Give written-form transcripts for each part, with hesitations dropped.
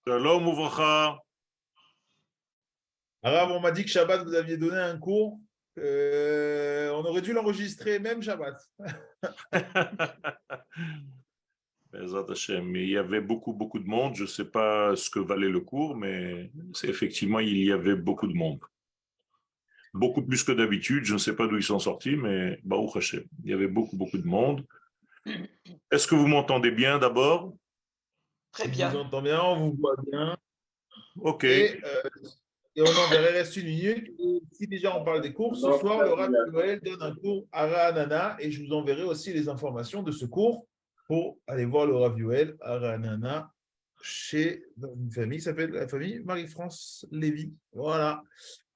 Shalom Ouvracha. Arabe, on m'a dit que Shabbat, vous aviez donné un cours. On aurait dû l'enregistrer même Shabbat. Bezrat Hashem. Il y avait beaucoup de monde. Je ne sais pas ce que valait le cours, mais effectivement, il y avait beaucoup de monde. Beaucoup plus que d'habitude. Je ne sais pas d'où ils sont sortis, mais Baruch Hashem. Il y avait beaucoup de monde. Est-ce que vous m'entendez bien d'abord? Très On vous bien. entend bien, on vous voit bien. Ok. Et, euh, et on enverrait, reste une minute. Et si déjà on parle des cours, ce soir, le Rav Noël donne un cours à Ra'anana et je vous enverrai aussi les informations de ce cours pour aller voir le Rav Yoel à Ra'anana chez une famille qui s'appelle la famille Marie-France Lévy. Voilà.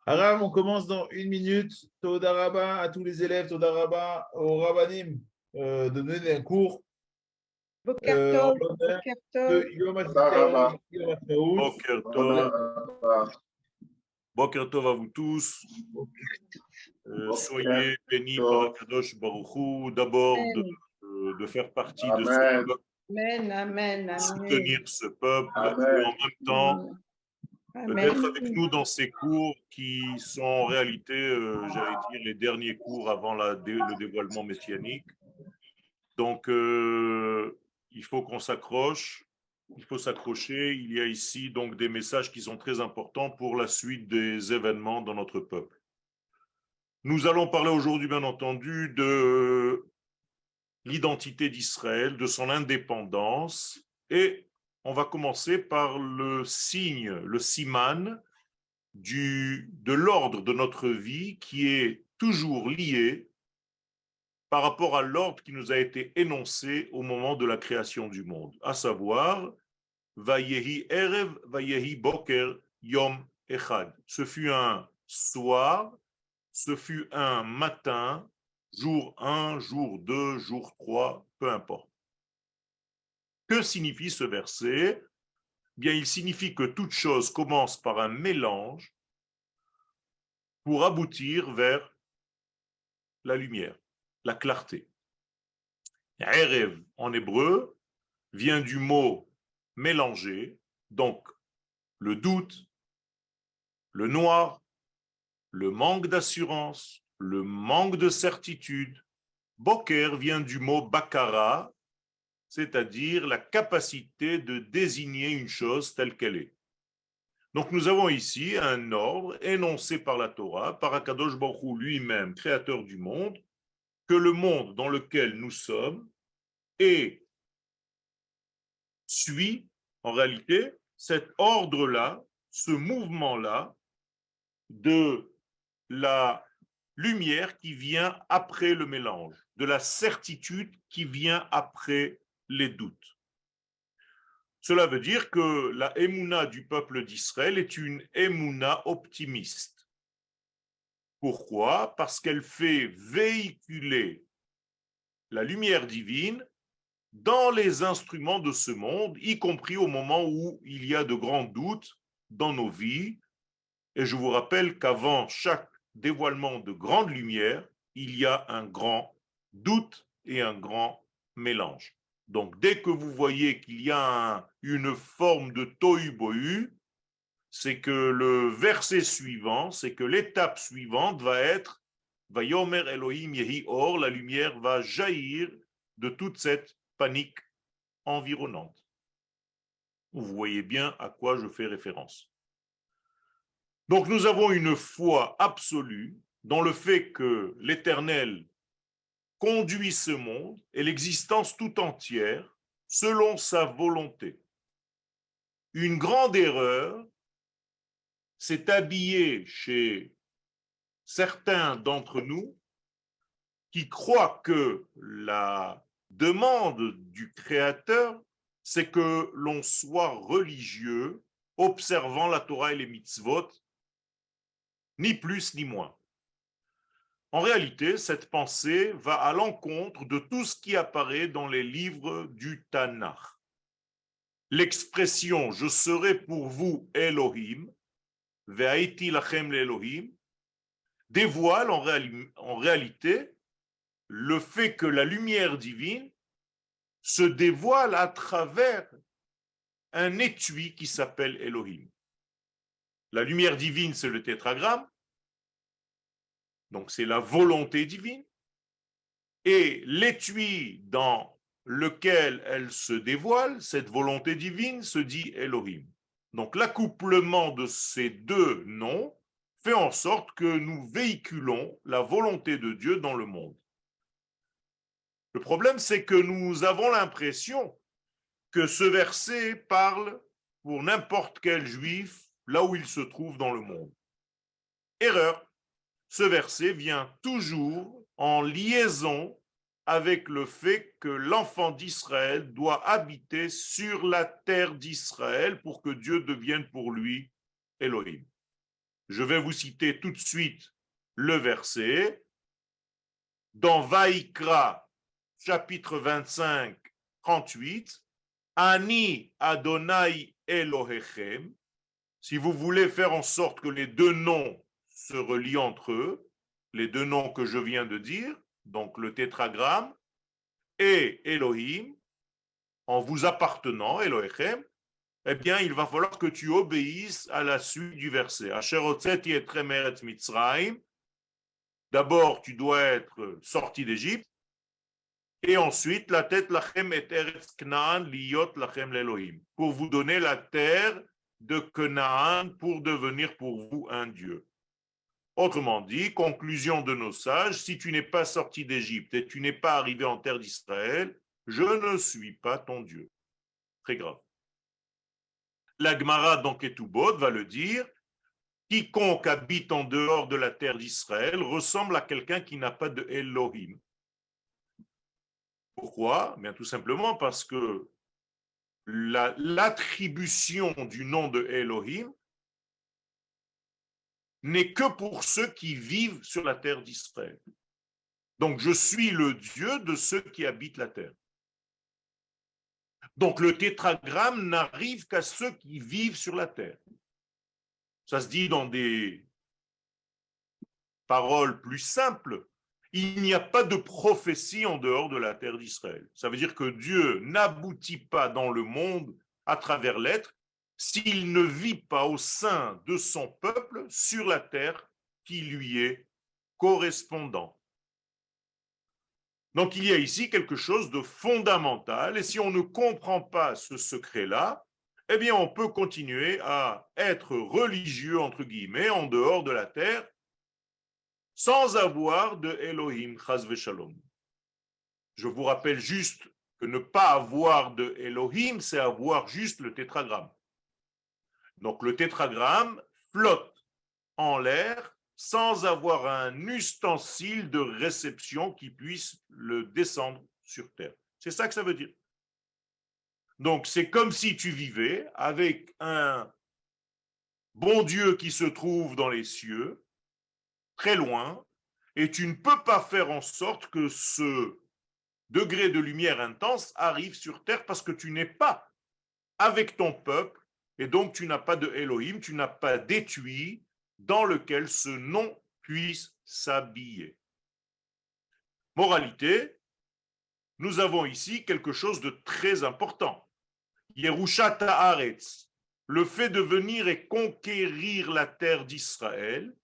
Aram, on commence dans une minute. Toda Rabba à tous les élèves, Toda Rabba au Rabbanim de donner un cours Boker en Tov, l'honneur Boker de Tov. Yom HaZikaron, Yom HaTraout. Boker Tov. Boker Tov à vous tous. Soyez bénis par Akadosh Baruch Hu. D'abord de faire partie de ce peuple, Amen, amen, de amen. soutenir ce peuple et en même temps d'être avec nous dans ces cours qui sont en réalité, j'allais dire, les derniers cours avant le dévoilement messianique. Donc, il faut qu'on s'accroche, il faut s'accrocher. Il y a ici donc des messages qui sont très importants pour la suite des événements dans notre peuple. Nous allons parler aujourd'hui, bien entendu, de l'identité d'Israël, de son indépendance, et on va commencer par le signe, le siman de l'ordre de notre vie qui est toujours lié par rapport à l'ordre qui nous a été énoncé au moment de la création du monde, à savoir Vayehi Erev, Vayehi Boker, Yom Echad. Ce fut un soir, ce fut un matin, jour 1, jour 2, jour 3, peu importe. Que signifie ce verset? Bien, il signifie que toute chose commence par un mélange pour aboutir vers la lumière, la clarté. Erev en hébreu vient du mot mélanger, donc le doute, le noir, le manque d'assurance, le manque de certitude. Boker vient du mot bakara, c'est-à-dire la capacité de désigner une chose telle qu'elle est. Donc nous avons ici un ordre énoncé par la Torah, par Akadosh Baruch Hu lui-même, créateur du monde, que le monde dans lequel nous sommes et suit en réalité cet ordre-là, ce mouvement-là de la lumière qui vient après le mélange, de la certitude qui vient après les doutes. Cela veut dire que la émouna du peuple d'Israël est une émouna optimiste. Pourquoi? Parce qu'elle fait véhiculer la lumière divine dans les instruments de ce monde, y compris au moment où il y a de grands doutes dans nos vies. Et je vous rappelle qu'avant chaque dévoilement de grande lumière, il y a un grand doute et un grand mélange. Donc, dès que vous voyez qu'il y a une forme de tohu-bohu, c'est que le verset suivant, c'est que l'étape suivante va être Vayomer Elohim Yehi Or, la lumière va jaillir de toute cette panique environnante. Vous voyez bien à quoi je fais référence. Donc nous avons une foi absolue dans le fait que l'Éternel conduit ce monde et l'existence tout entière selon sa volonté. Une grande erreur s'est habillée chez certains d'entre nous qui croient que la demande du Créateur, c'est que l'on soit religieux, observant la Torah et les mitzvot, ni plus ni moins. En réalité, cette pensée va à l'encontre de tout ce qui apparaît dans les livres du Tanakh. L'expression « je serai pour vous Elohim » Ve'aiti lachem l'Elohim dévoile en réalité le fait que la lumière divine se dévoile à travers un étui qui s'appelle Elohim. La lumière divine, c'est le tétragramme, donc c'est la volonté divine, et l'étui dans lequel elle se dévoile, cette volonté divine, se dit Elohim. Donc l'accouplement de ces deux noms fait en sorte que nous véhiculons la volonté de Dieu dans le monde. Le problème, c'est que nous avons l'impression que ce verset parle pour n'importe quel juif là où il se trouve dans le monde. Erreur. Ce verset vient toujours en liaison avec le fait que l'enfant d'Israël doit habiter sur la terre d'Israël pour que Dieu devienne pour lui Elohim. Je vais vous citer tout de suite le verset. Dans Vaïkra, chapitre 25, 38, Ani Adonai Elohechem. Si vous voulez faire en sorte que les deux noms se relient entre eux, les deux noms que je viens de dire, donc le tétragramme et Elohim, en vous appartenant, Elohechem, eh bien, il va falloir que tu obéisses à la suite du verset. Asher hotzeti etrem eretz Mitzrayim. D'abord, tu dois être sorti d'Égypte, et ensuite, la tête lachem et eretz Knaan liot lachem l'Elohim, pour vous donner la terre de Canaan pour devenir pour vous un Dieu. Autrement dit, conclusion de nos sages, si tu n'es pas sorti d'Égypte et tu n'es pas arrivé en terre d'Israël, je ne suis pas ton Dieu. Très grave. La Gemara dans Ketubot va le dire, quiconque habite en dehors de la terre d'Israël ressemble à quelqu'un qui n'a pas de Elohim. Pourquoi? Bien, tout simplement parce que l'attribution du nom de Elohim n'est que pour ceux qui vivent sur la terre d'Israël. Donc, je suis le Dieu de ceux qui habitent la terre. Donc, le tétragramme n'arrive qu'à ceux qui vivent sur la terre. Ça se dit dans des paroles plus simples. Il n'y a pas de prophétie en dehors de la terre d'Israël. Ça veut dire que Dieu n'aboutit pas dans le monde à travers l'être s'il ne vit pas au sein de son peuple sur la terre qui lui est correspondant. Donc il y a ici quelque chose de fondamental, et si on ne comprend pas ce secret-là, eh bien on peut continuer à être religieux, entre guillemets, en dehors de la terre, sans avoir de Elohim, chas v'shalom. Je vous rappelle juste que ne pas avoir de Elohim, c'est avoir juste le tétragramme. Donc le tétragramme flotte en l'air sans avoir un ustensile de réception qui puisse le descendre sur terre. C'est ça que ça veut dire. Donc c'est comme si tu vivais avec un bon Dieu qui se trouve dans les cieux, très loin, et tu ne peux pas faire en sorte que ce degré de lumière intense arrive sur terre parce que tu n'es pas avec ton peuple, et donc tu n'as pas de Elohim, tu n'as pas d'étui dans lequel ce nom puisse s'habiller. Moralité, nous avons ici quelque chose de très important. Yerushat Haaretz, le fait de venir et conquérir la terre d'Israël,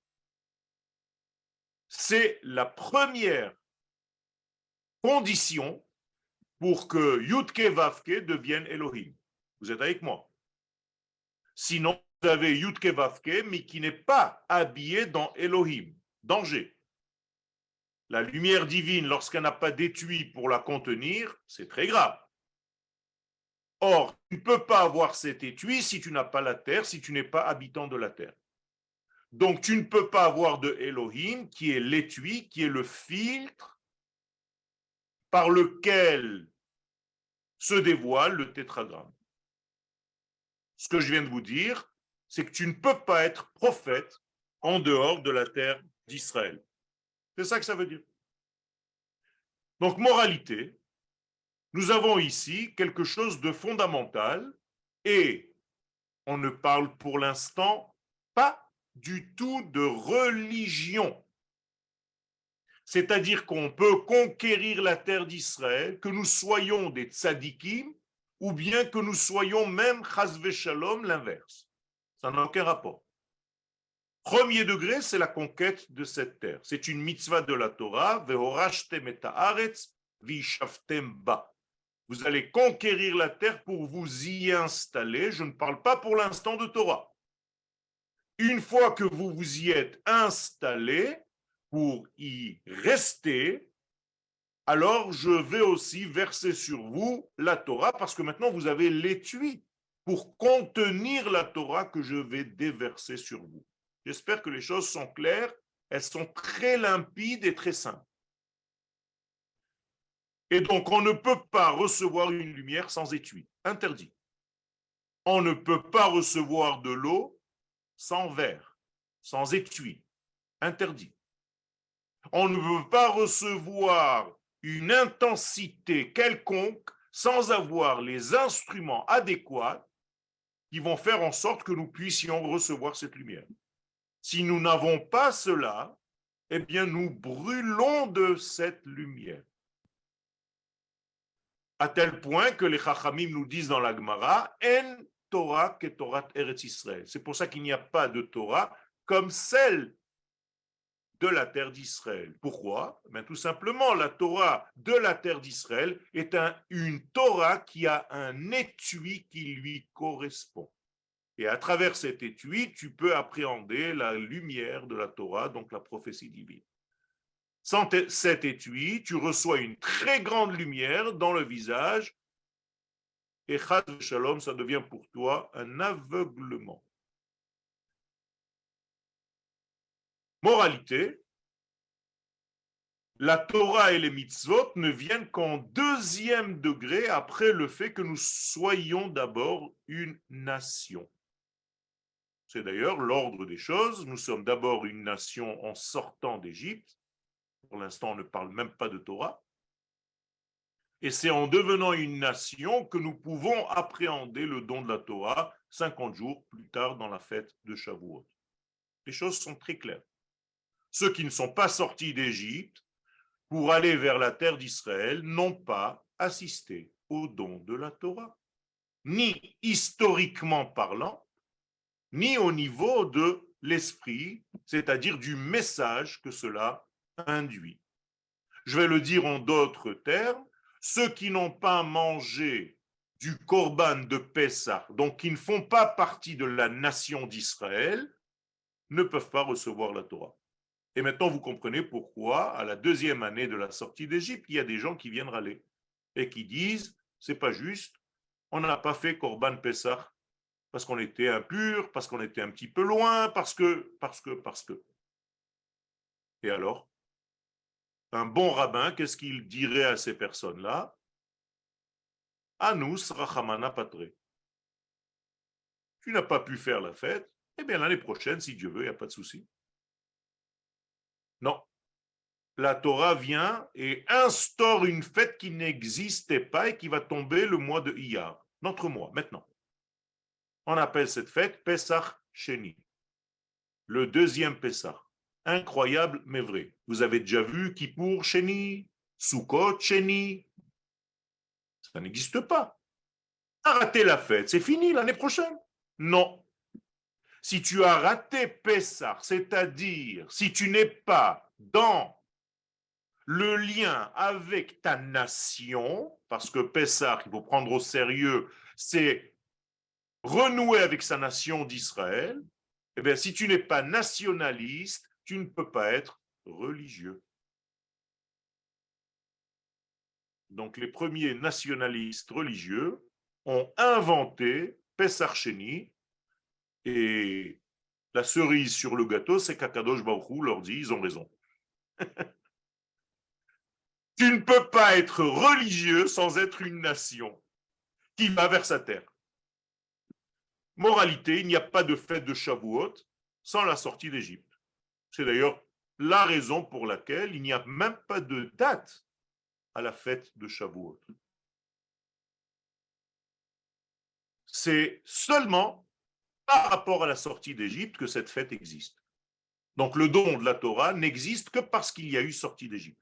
c'est la première condition pour que Yudke Vavke devienne Elohim. Vous êtes avec moi? Sinon, vous avez Yudke Vavke, mais qui n'est pas habillé dans Elohim. Danger. La lumière divine, lorsqu'elle n'a pas d'étui pour la contenir, c'est très grave. Or, tu ne peux pas avoir cet étui si tu n'as pas la terre, si tu n'es pas habitant de la terre. Donc, tu ne peux pas avoir de Elohim, qui est l'étui, qui est le filtre par lequel se dévoile le tétragramme. Ce que je viens de vous dire, c'est que tu ne peux pas être prophète en dehors de la terre d'Israël. C'est ça que ça veut dire. Donc, moralité, nous avons ici quelque chose de fondamental et on ne parle pour l'instant pas du tout de religion. C'est-à-dire qu'on peut conquérir la terre d'Israël, que nous soyons des tzadikim ou bien que nous soyons même chas v'shalom l'inverse. Ça n'a aucun rapport. Premier degré, c'est la conquête de cette terre. C'est une mitzvah de la Torah. Vehorashtem et haaretz v'yishavtem ba. Vous allez conquérir la terre pour vous y installer. Je ne parle pas pour l'instant de Torah. Une fois que vous vous y êtes installé pour y rester, alors je vais aussi verser sur vous la Torah parce que maintenant vous avez l'étui pour contenir la Torah que je vais déverser sur vous. J'espère que les choses sont claires, elles sont très limpides et très simples. Et donc, on ne peut pas recevoir une lumière sans étui. Interdit. On ne peut pas recevoir de l'eau sans verre, sans étui. Interdit. On ne peut pas recevoir une intensité quelconque sans avoir les instruments adéquats qui vont faire en sorte que nous puissions recevoir cette lumière. Si nous n'avons pas cela, eh bien, nous brûlons de cette lumière. À tel point que les Chachamim nous disent dans la Gemara, En Torah que Torah Eretz Israël. C'est pour ça qu'il n'y a pas de Torah comme celle de la terre d'Israël. Pourquoi? Bien, tout simplement, la Torah de la terre d'Israël est une Torah qui a un étui qui lui correspond. Et à travers cet étui, tu peux appréhender la lumière de la Torah, donc la prophétie divine. Sans cet étui, tu reçois une très grande lumière dans le visage et chas shalom, ça devient pour toi un aveuglement. Moralité, la Torah et les mitzvot ne viennent qu'en deuxième degré après le fait que nous soyons d'abord une nation. C'est d'ailleurs l'ordre des choses. Nous sommes d'abord une nation en sortant d'Égypte. Pour l'instant, on ne parle même pas de Torah. Et c'est en devenant une nation que nous pouvons appréhender le don de la Torah 50 jours plus tard dans la fête de Shavuot. Les choses sont très claires. Ceux qui ne sont pas sortis d'Égypte pour aller vers la terre d'Israël n'ont pas assisté au don de la Torah, ni historiquement parlant, ni au niveau de l'esprit, c'est-à-dire du message que cela induit. Je vais le dire en d'autres termes, ceux qui n'ont pas mangé du Korban de Pessah, donc qui ne font pas partie de la nation d'Israël, ne peuvent pas recevoir la Torah. Et maintenant, vous comprenez pourquoi, à la deuxième année de la sortie d'Égypte, il y a des gens qui viennent râler et qui disent, c'est pas juste, on n'a pas fait Korban Pessah parce qu'on était impur, parce qu'on était un petit peu loin, parce que. Et alors, un bon rabbin, qu'est-ce qu'il dirait à ces personnes-là? Anus rachamana patre. Tu n'as pas pu faire la fête, eh bien l'année prochaine, si Dieu veut, il n'y a pas de souci. Non. La Torah vient et instaure une fête qui n'existait pas et qui va tomber le mois de Iyar, notre mois, maintenant. On appelle cette fête Pesach Sheni, le deuxième Pesach. Incroyable, mais vrai. Vous avez déjà vu Kippour Sheni, Sukkot Sheni? Ça n'existe pas. Raté la fête, c'est fini l'année prochaine. Non. Si tu as raté Pessah, c'est-à-dire si tu n'es pas dans le lien avec ta nation, parce que Pessah, il faut prendre au sérieux, c'est renouer avec sa nation d'Israël, eh bien, si tu n'es pas nationaliste, tu ne peux pas être religieux. Donc, les premiers nationalistes religieux ont inventé Pesach Sheni, et la cerise sur le gâteau, c'est qu'Akadosh Baruch Hu leur dit, ils ont raison. Tu ne peux pas être religieux sans être une nation qui va vers sa terre. Moralité, il n'y a pas de fête de Shavuot sans la sortie d'Égypte. C'est d'ailleurs la raison pour laquelle il n'y a même pas de date à la fête de Shavuot. C'est seulement par rapport à la sortie d'Égypte que cette fête existe. Donc le don de la Torah n'existe que parce qu'il y a eu sortie d'Égypte.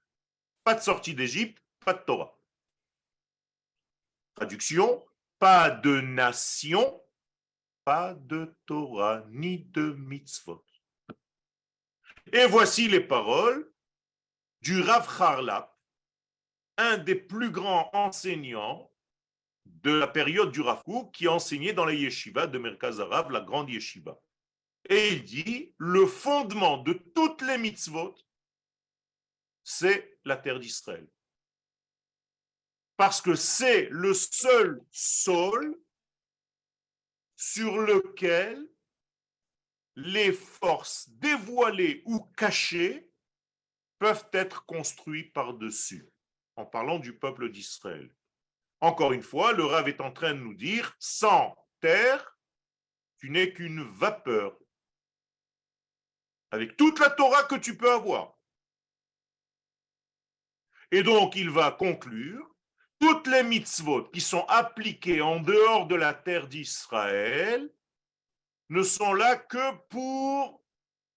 Pas de sortie d'Égypte, pas de Torah. Traduction, pas de nation, pas de Torah, ni de mitzvot. Et voici les paroles du Rav Harlap, un des plus grands enseignants de la période du Rav Kook, qui enseignait dans la yeshiva de Merkaz Harav, la grande yeshiva. Et il dit, le fondement de toutes les mitzvot, c'est la terre d'Israël. Parce que c'est le seul sol sur lequel les forces dévoilées ou cachées peuvent être construites par-dessus, en parlant du peuple d'Israël. Encore une fois, le Rav est en train de nous dire, sans terre, tu n'es qu'une vapeur, avec toute la Torah que tu peux avoir. Et donc, il va conclure, toutes les mitzvot qui sont appliquées en dehors de la terre d'Israël ne sont là que pour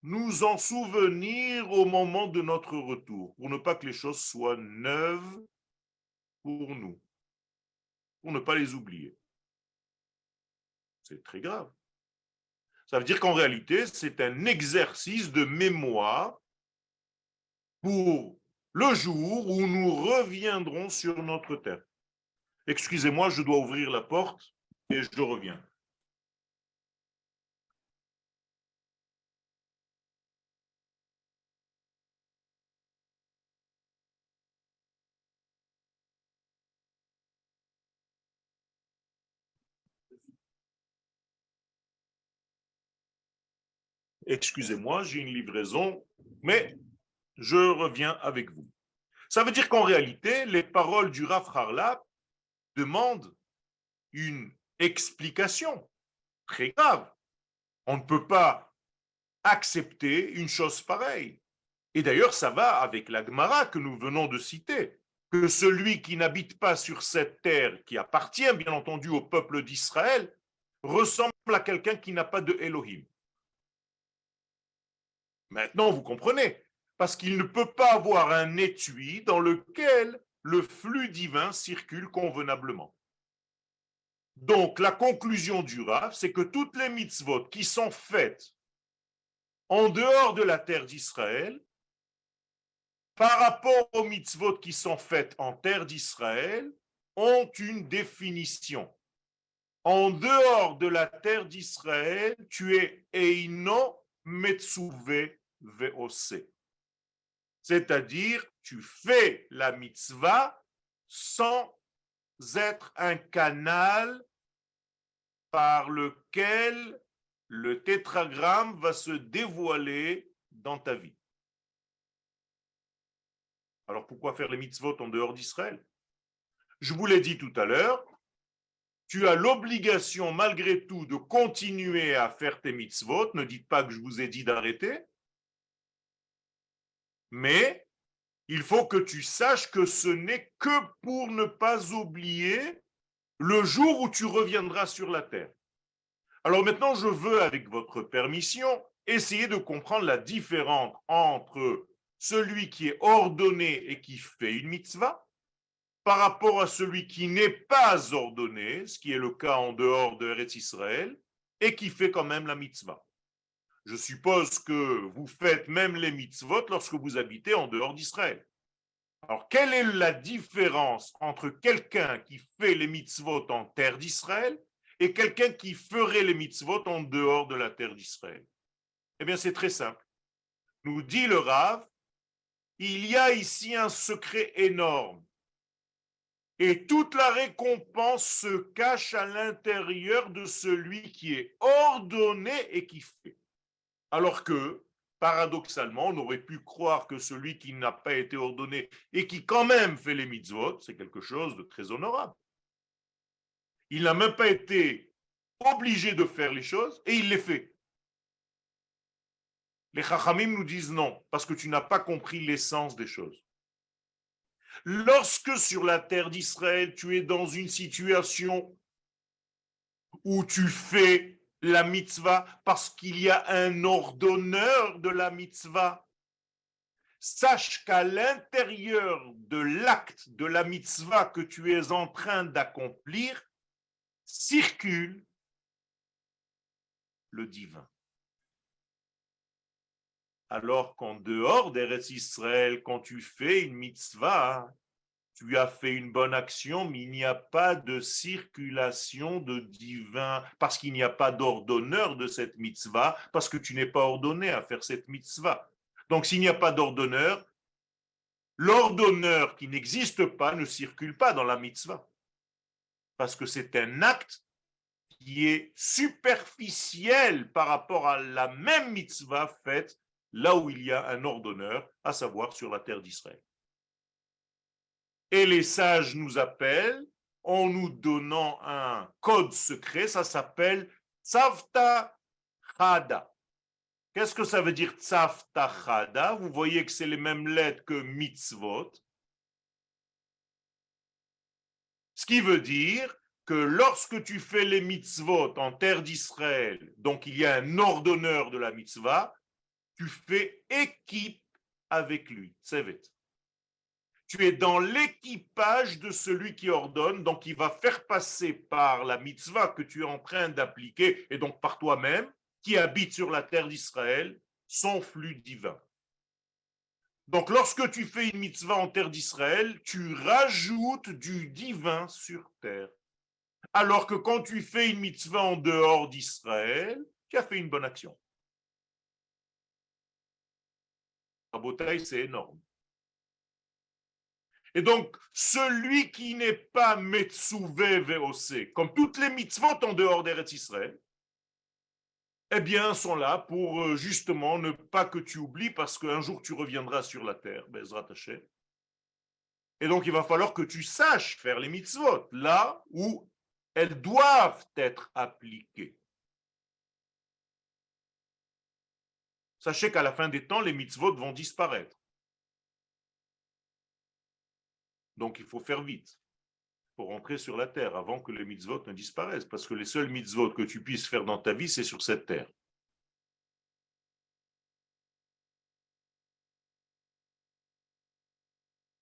nous en souvenir au moment de notre retour, pour ne pas que les choses soient neuves pour nous, pour ne pas les oublier. C'est très grave. Ça veut dire qu'en réalité, c'est un exercice de mémoire pour le jour où nous reviendrons sur notre terre. Excusez-moi, je dois ouvrir la porte et je reviens. Excusez-moi, j'ai une livraison, mais je reviens avec vous. Ça veut dire qu'en réalité, les paroles du Rav Harlap demandent une explication très grave. On ne peut pas accepter une chose pareille. Et d'ailleurs, ça va avec la Gemara que nous venons de citer, que celui qui n'habite pas sur cette terre, qui appartient bien entendu au peuple d'Israël, ressemble à quelqu'un qui n'a pas de Elohim. Maintenant, vous comprenez, parce qu'il ne peut pas avoir un étui dans lequel le flux divin circule convenablement. Donc, la conclusion du Rav, c'est que toutes les mitzvot qui sont faites en dehors de la terre d'Israël, par rapport aux mitzvot qui sont faites en terre d'Israël, ont une définition. En dehors de la terre d'Israël, tu es Eino Metsuve Veose. C'est-à-dire, tu fais la mitzvah sans être un canal par lequel le tétragramme va se dévoiler dans ta vie. Alors pourquoi faire les mitzvot en dehors d'Israël? Je vous l'ai dit tout à l'heure, tu as l'obligation malgré tout de continuer à faire tes mitzvot, ne dites pas que je vous ai dit d'arrêter, mais il faut que tu saches que ce n'est que pour ne pas oublier le jour où tu reviendras sur la terre. Alors maintenant, je veux, avec votre permission, essayer de comprendre la différence entre celui qui est ordonné et qui fait une mitzvah par rapport à celui qui n'est pas ordonné, ce qui est le cas en dehors de Eretz Israël, et qui fait quand même la mitzvah. Je suppose que vous faites même les mitzvot lorsque vous habitez en dehors d'Israël. Alors, quelle est la différence entre quelqu'un qui fait les mitzvot en terre d'Israël et quelqu'un qui ferait les mitzvot en dehors de la terre d'Israël? Eh bien, c'est très simple. Nous dit le Rav, il y a ici un secret énorme. Et toute la récompense se cache à l'intérieur de celui qui est ordonné et qui fait. Alors que, paradoxalement, on aurait pu croire que celui qui n'a pas été ordonné et qui quand même fait les mitzvot, c'est quelque chose de très honorable. Il n'a même pas été obligé de faire les choses et il les fait. Les Chachamim nous disent non, parce que tu n'as pas compris l'essence des choses. Lorsque sur la terre d'Israël, tu es dans une situation où tu fais la mitzvah parce qu'il y a un ordonneur de la mitzvah, sache qu'à l'intérieur de l'acte de la mitzvah que tu es en train d'accomplir, circule le divin. Alors qu'en dehors d'Eretz Israël, quand tu fais une mitzvah, tu as fait une bonne action, mais il n'y a pas de circulation de divin, parce qu'il n'y a pas d'ordonneur de cette mitzvah, parce que tu n'es pas ordonné à faire cette mitzvah. Donc s'il n'y a pas d'ordonneur, l'ordonneur qui n'existe pas ne circule pas dans la mitzvah, parce que c'est un acte qui est superficiel par rapport à la même mitzvah faite là où il y a un ordonneur, à savoir sur la terre d'Israël. Et les sages nous appellent en nous donnant un code secret, ça s'appelle Tzavta Chada. Qu'est-ce que ça veut dire Tzavta Chada? Vous voyez que c'est les mêmes lettres que mitzvot. Ce qui veut dire que lorsque tu fais les mitzvot en terre d'Israël, donc il y a un ordonneur de la mitzvah, tu fais équipe avec lui, Tsevet. Tu es dans l'équipage de celui qui ordonne, donc il va faire passer par la mitzvah que tu es en train d'appliquer, et donc par toi-même, qui habite sur la terre d'Israël, son flux divin. Donc lorsque tu fais une mitzvah en terre d'Israël, tu rajoutes du divin sur terre. Alors que quand tu fais une mitzvah en dehors d'Israël, tu as fait une bonne action. Rabotai, c'est énorme. Et donc, celui qui n'est pas Metsuvé Veosé, comme toutes les mitzvot en dehors d'Eretz Israël, eh bien, sont là pour justement ne pas que tu oublies, parce qu'un jour tu reviendras sur la terre, Bezrat Hashem. Et donc, il va falloir que tu saches faire les mitzvot, là où elles doivent être appliquées. Sachez qu'à la fin des temps, les mitzvot vont disparaître. Donc, il faut faire vite pour rentrer sur la terre avant que les mitzvot ne disparaissent, parce que les seuls mitzvot que tu puisses faire dans ta vie, c'est sur cette terre.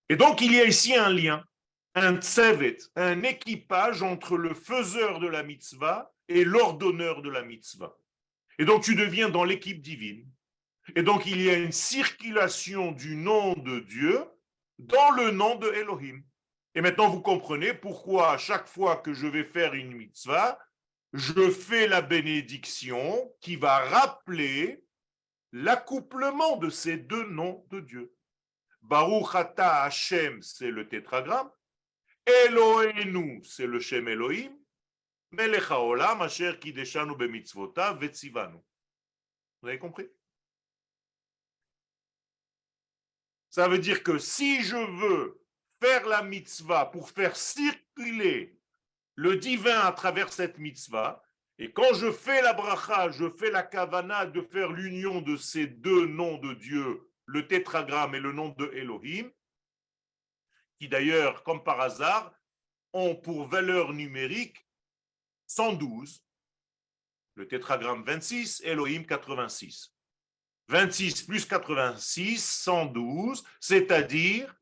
Et donc, il y a ici un lien, un tsevet, un équipage entre le faiseur de la mitzvah et l'ordonneur de la mitzvah. Et donc, tu deviens dans l'équipe divine. Et donc, il y a une circulation du nom de Dieu dans le nom de Elohim. Et maintenant, vous comprenez pourquoi à chaque fois que je vais faire une mitzvah, je fais la bénédiction qui va rappeler l'accouplement de ces deux noms de Dieu. Baruch Ata Hashem, c'est le tétragramme. Eloheinu, c'est le Shem Elohim. Melech haolam asher kideshanu bemitzvotav vetzivanu. Vous avez compris? Ça veut dire que si je veux faire la mitzvah pour faire circuler le divin à travers cette mitzvah, et quand je fais la bracha, je fais la kavana de faire l'union de ces deux noms de Dieu, le tétragramme et le nom de Elohim, qui d'ailleurs, comme par hasard, ont pour valeur numérique 112, le tétragramme 26, Elohim 86. 26 plus 86, 112, c'est-à-dire,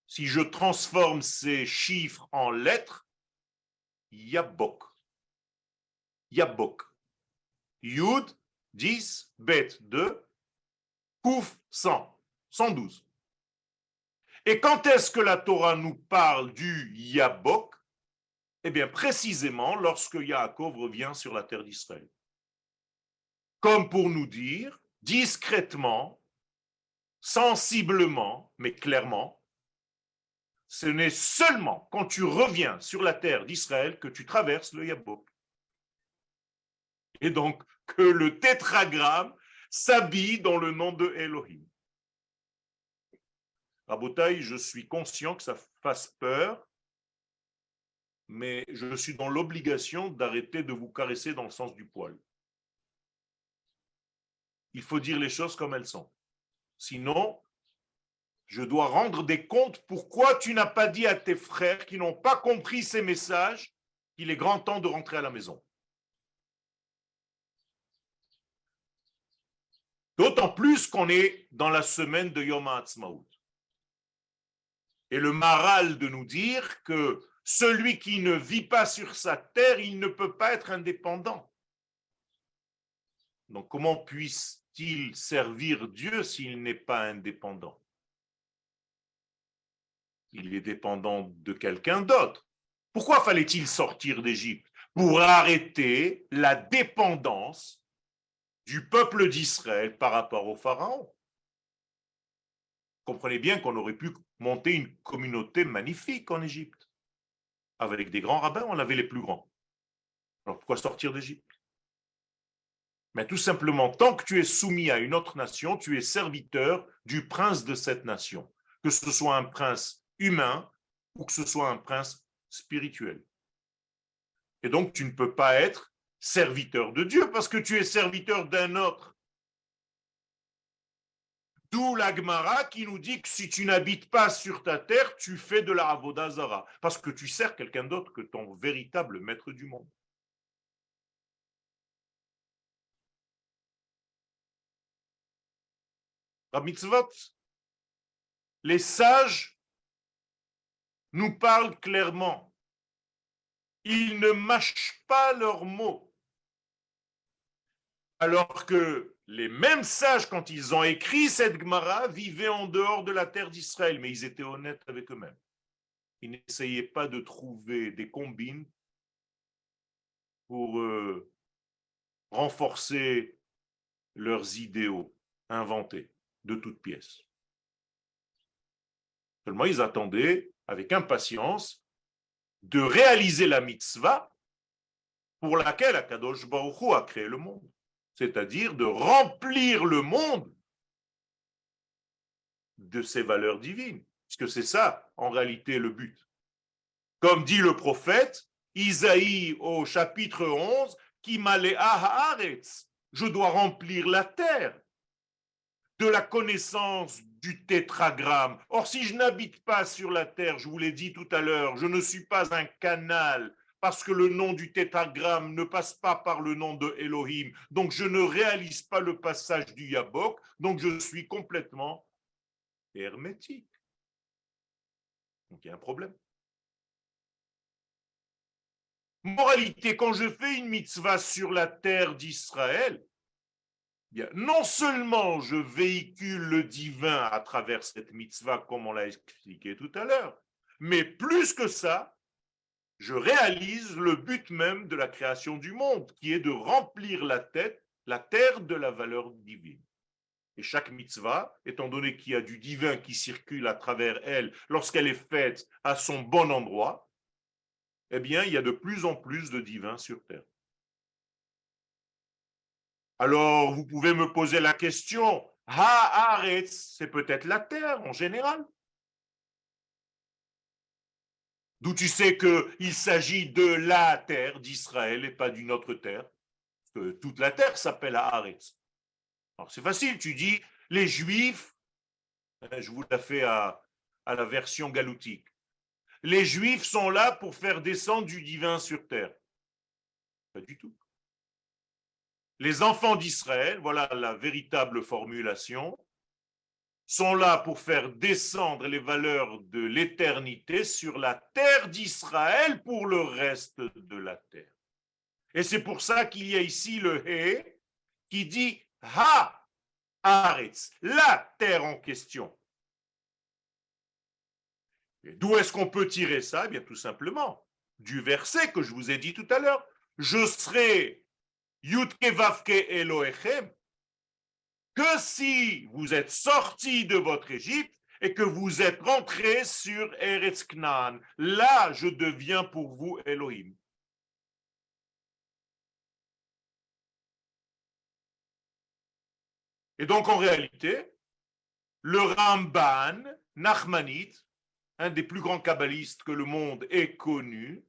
si je transforme ces chiffres en lettres, Yabok. Yabok. Yud, 10, Bet, 2, Kouf, 100, 112. Et quand est-ce que la Torah nous parle du Yabok? Eh bien, précisément lorsque Yaakov revient sur la terre d'Israël. Comme pour nous dire, discrètement, sensiblement, mais clairement, ce n'est seulement quand tu reviens sur la terre d'Israël que tu traverses le Yabok. Et donc, que le tétragramme s'habille dans le nom de Elohim. Rabotaï, je suis conscient que ça fasse peur, mais je suis dans l'obligation d'arrêter de vous caresser dans le sens du poil. Il faut dire les choses comme elles sont. Sinon, je dois rendre des comptes. Pourquoi tu n'as pas dit à tes frères qui n'ont pas compris ces messages qu'il est grand temps de rentrer à la maison? D'autant plus qu'on est dans la semaine de Yom HaAtzmaut. Et le Maharal de nous dire que Celui qui ne vit pas sur sa terre, il ne peut pas être indépendant. Donc, comment puisse-t-il servir Dieu s'il n'est pas indépendant? Il est dépendant de quelqu'un d'autre. Pourquoi fallait-il sortir d'Égypte? Pour arrêter la dépendance du peuple d'Israël par rapport au Pharaon. Comprenez bien qu'on aurait pu monter une communauté magnifique en Égypte. Avec des grands rabbins, on avait les plus grands. Alors pourquoi sortir d'Égypte? Mais tout simplement, tant que tu es soumis à une autre nation, tu es serviteur du prince de cette nation. Que ce soit un prince humain ou que ce soit un prince spirituel. Et donc, tu ne peux pas être serviteur de Dieu parce que tu es serviteur d'un autre. D'où la Gemara qui nous dit que si tu n'habites pas sur ta terre, tu fais de la avoda zara, parce que tu sers quelqu'un d'autre que ton véritable maître du monde. La mitzvot, les sages nous parlent clairement. Ils ne mâchent pas leurs mots. Alors que les mêmes sages, quand ils ont écrit cette Gemara, vivaient en dehors de la terre d'Israël, mais ils étaient honnêtes avec eux-mêmes. Ils n'essayaient pas de trouver des combines pour renforcer leurs idéaux inventés de toutes pièces. Seulement, ils attendaient avec impatience de réaliser la mitzvah pour laquelle Akadosh Baruch Hu a créé le monde. C'est-à-dire de remplir le monde de ses valeurs divines. Puisque c'est ça, en réalité, le but. Comme dit le prophète, Isaïe au chapitre 11, Ki malea haaretz, je dois remplir la terre de la connaissance du tétragramme. Or, si je n'habite pas sur la terre, je vous l'ai dit tout à l'heure, je ne suis pas un canal parce que le nom du tétragramme ne passe pas par le nom de Elohim. Donc, je ne réalise pas le passage du Yabok. Donc, je suis complètement hermétique. Donc, il y a un problème. Moralité, quand je fais une mitzvah sur la terre d'Israël, bien, non seulement je véhicule le divin à travers cette mitzvah, comme on l'a expliqué tout à l'heure, mais plus que ça, je réalise le but même de la création du monde, qui est de remplir la terre de la valeur divine. Et chaque mitzvah, étant donné qu'il y a du divin qui circule à travers elle, lorsqu'elle est faite à son bon endroit, eh bien, il y a de plus en plus de divins sur terre. Alors, vous pouvez me poser la question, Haaretz, c'est peut-être la terre en général. D'où tu sais qu'il s'agit de la terre d'Israël et pas d'une autre terre. Parce que toute la terre s'appelle Haaretz. Alors, c'est facile, tu dis, les Juifs, je vous la fais à la version galoutique, les Juifs sont là pour faire descendre du divin sur terre. Pas du tout. Les enfants d'Israël, voilà la véritable formulation, sont là pour faire descendre les valeurs de l'éternité sur la terre d'Israël pour le reste de la terre. Et c'est pour ça qu'il y a ici le He qui dit Ha-Aretz, la terre en question. Et d'où est-ce qu'on peut tirer ça? Eh bien, tout simplement, du verset que je vous ai dit tout à l'heure. Je serai Yudke Vavke Elohechem, que si vous êtes sortis de votre Égypte et que vous êtes rentrés sur Eretz Knaan, là je deviens pour vous Elohim. Et donc en réalité, le Ramban Nachmanite, un des plus grands kabbalistes que le monde ait connu,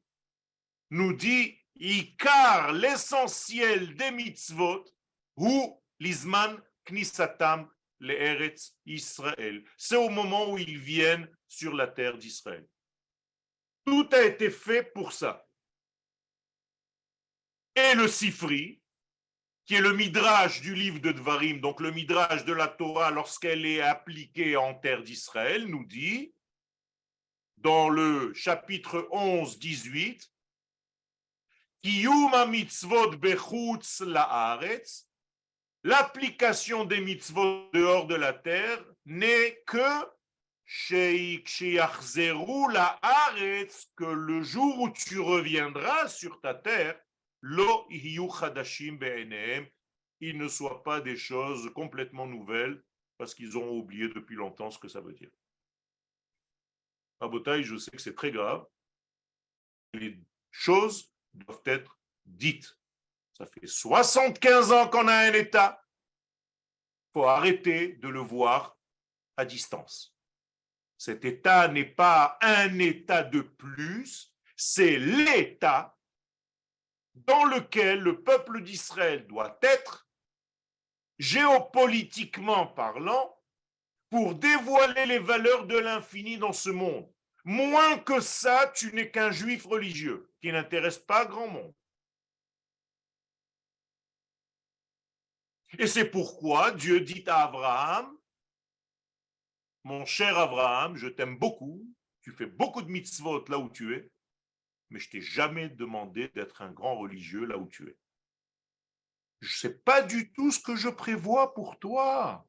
nous dit Ikar, l'essentiel des mitzvot, ou l'Izman Knisatam le Eretz Israël. C'est au moment où ils viennent sur la terre d'Israël. Tout a été fait pour ça. Et le Sifri, qui est le midrash du livre de Dvarim, donc le midrash de la Torah lorsqu'elle est appliquée en terre d'Israël, nous dit dans le chapitre 11, 18, Kiyum ha-mitzvot bechutz la'aretz, l'application des mitzvot dehors de la terre n'est que que le jour où tu reviendras sur ta terre, lo ihiyu chadashim be'enehem, il ne soit pas des choses complètement nouvelles parce qu'ils ont oublié depuis longtemps ce que ça veut dire. Rabotai, je sais que c'est très grave. Les choses doivent être dites. Ça fait 75 ans qu'on a un État. Il faut arrêter de le voir à distance. Cet État n'est pas un État de plus, c'est l'État dans lequel le peuple d'Israël doit être, géopolitiquement parlant, pour dévoiler les valeurs de l'infini dans ce monde. Moins que ça, tu n'es qu'un juif religieux qui n'intéresse pas grand monde. Et c'est pourquoi Dieu dit à Abraham, mon cher Abraham, je t'aime beaucoup, tu fais beaucoup de mitzvot là où tu es, mais je t'ai jamais demandé d'être un grand religieux là où tu es. Je ne sais pas du tout ce que je prévois pour toi.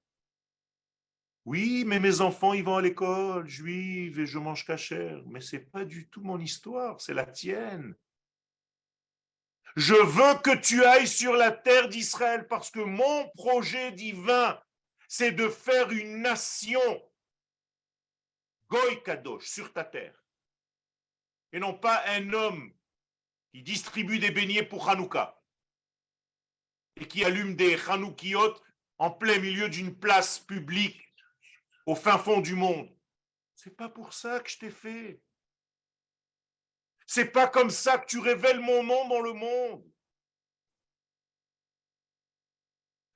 Oui, mais mes enfants, ils vont à l'école juive et je mange cachère, mais ce n'est pas du tout mon histoire, c'est la tienne. Je veux que tu ailles sur la terre d'Israël parce que mon projet divin, c'est de faire une nation Goy Kadosh sur ta terre. Et non pas un homme qui distribue des beignets pour Hanouka et qui allume des Hanoukiyot en plein milieu d'une place publique au fin fond du monde. C'est pas pour ça que je t'ai fait. C'est pas comme ça que tu révèles mon nom dans le monde.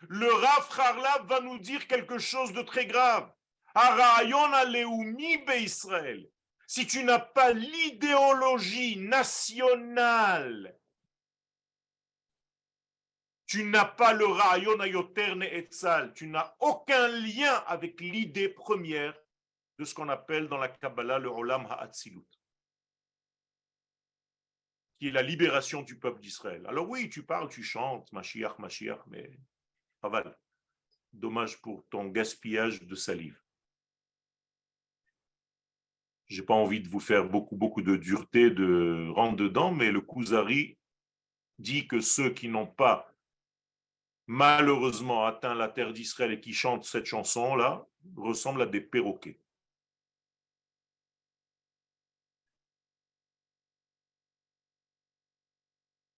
Le Rav Harlab va nous dire quelque chose de très grave. Harayon aleumi be'Israël. Si tu n'as pas l'idéologie nationale, tu n'as pas le Rayon ayoter ne'etzal, tu n'as aucun lien avec l'idée première de ce qu'on appelle dans la Kabbalah le Olam ha'atzilut, qui est la libération du peuple d'Israël. Alors oui, tu parles, tu chantes, Mashiach, Mashiach, mais aval. Dommage pour ton gaspillage de salive. J'ai pas envie de vous faire beaucoup de dureté, de rentre dedans, mais le Kuzari dit que ceux qui n'ont pas malheureusement atteint la terre d'Israël et qui chantent cette chanson-là ressemblent à des perroquets.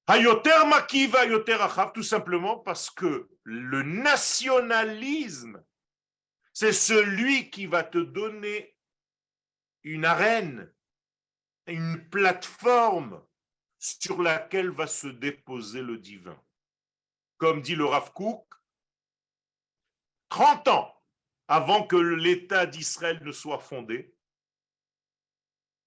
Hayoter makiva hayoter achav, tout simplement parce que le nationalisme, c'est celui qui va te donner une arène, une plateforme sur laquelle va se déposer le divin. Comme dit le Rav Kook, 30 ans avant que l'État d'Israël ne soit fondé,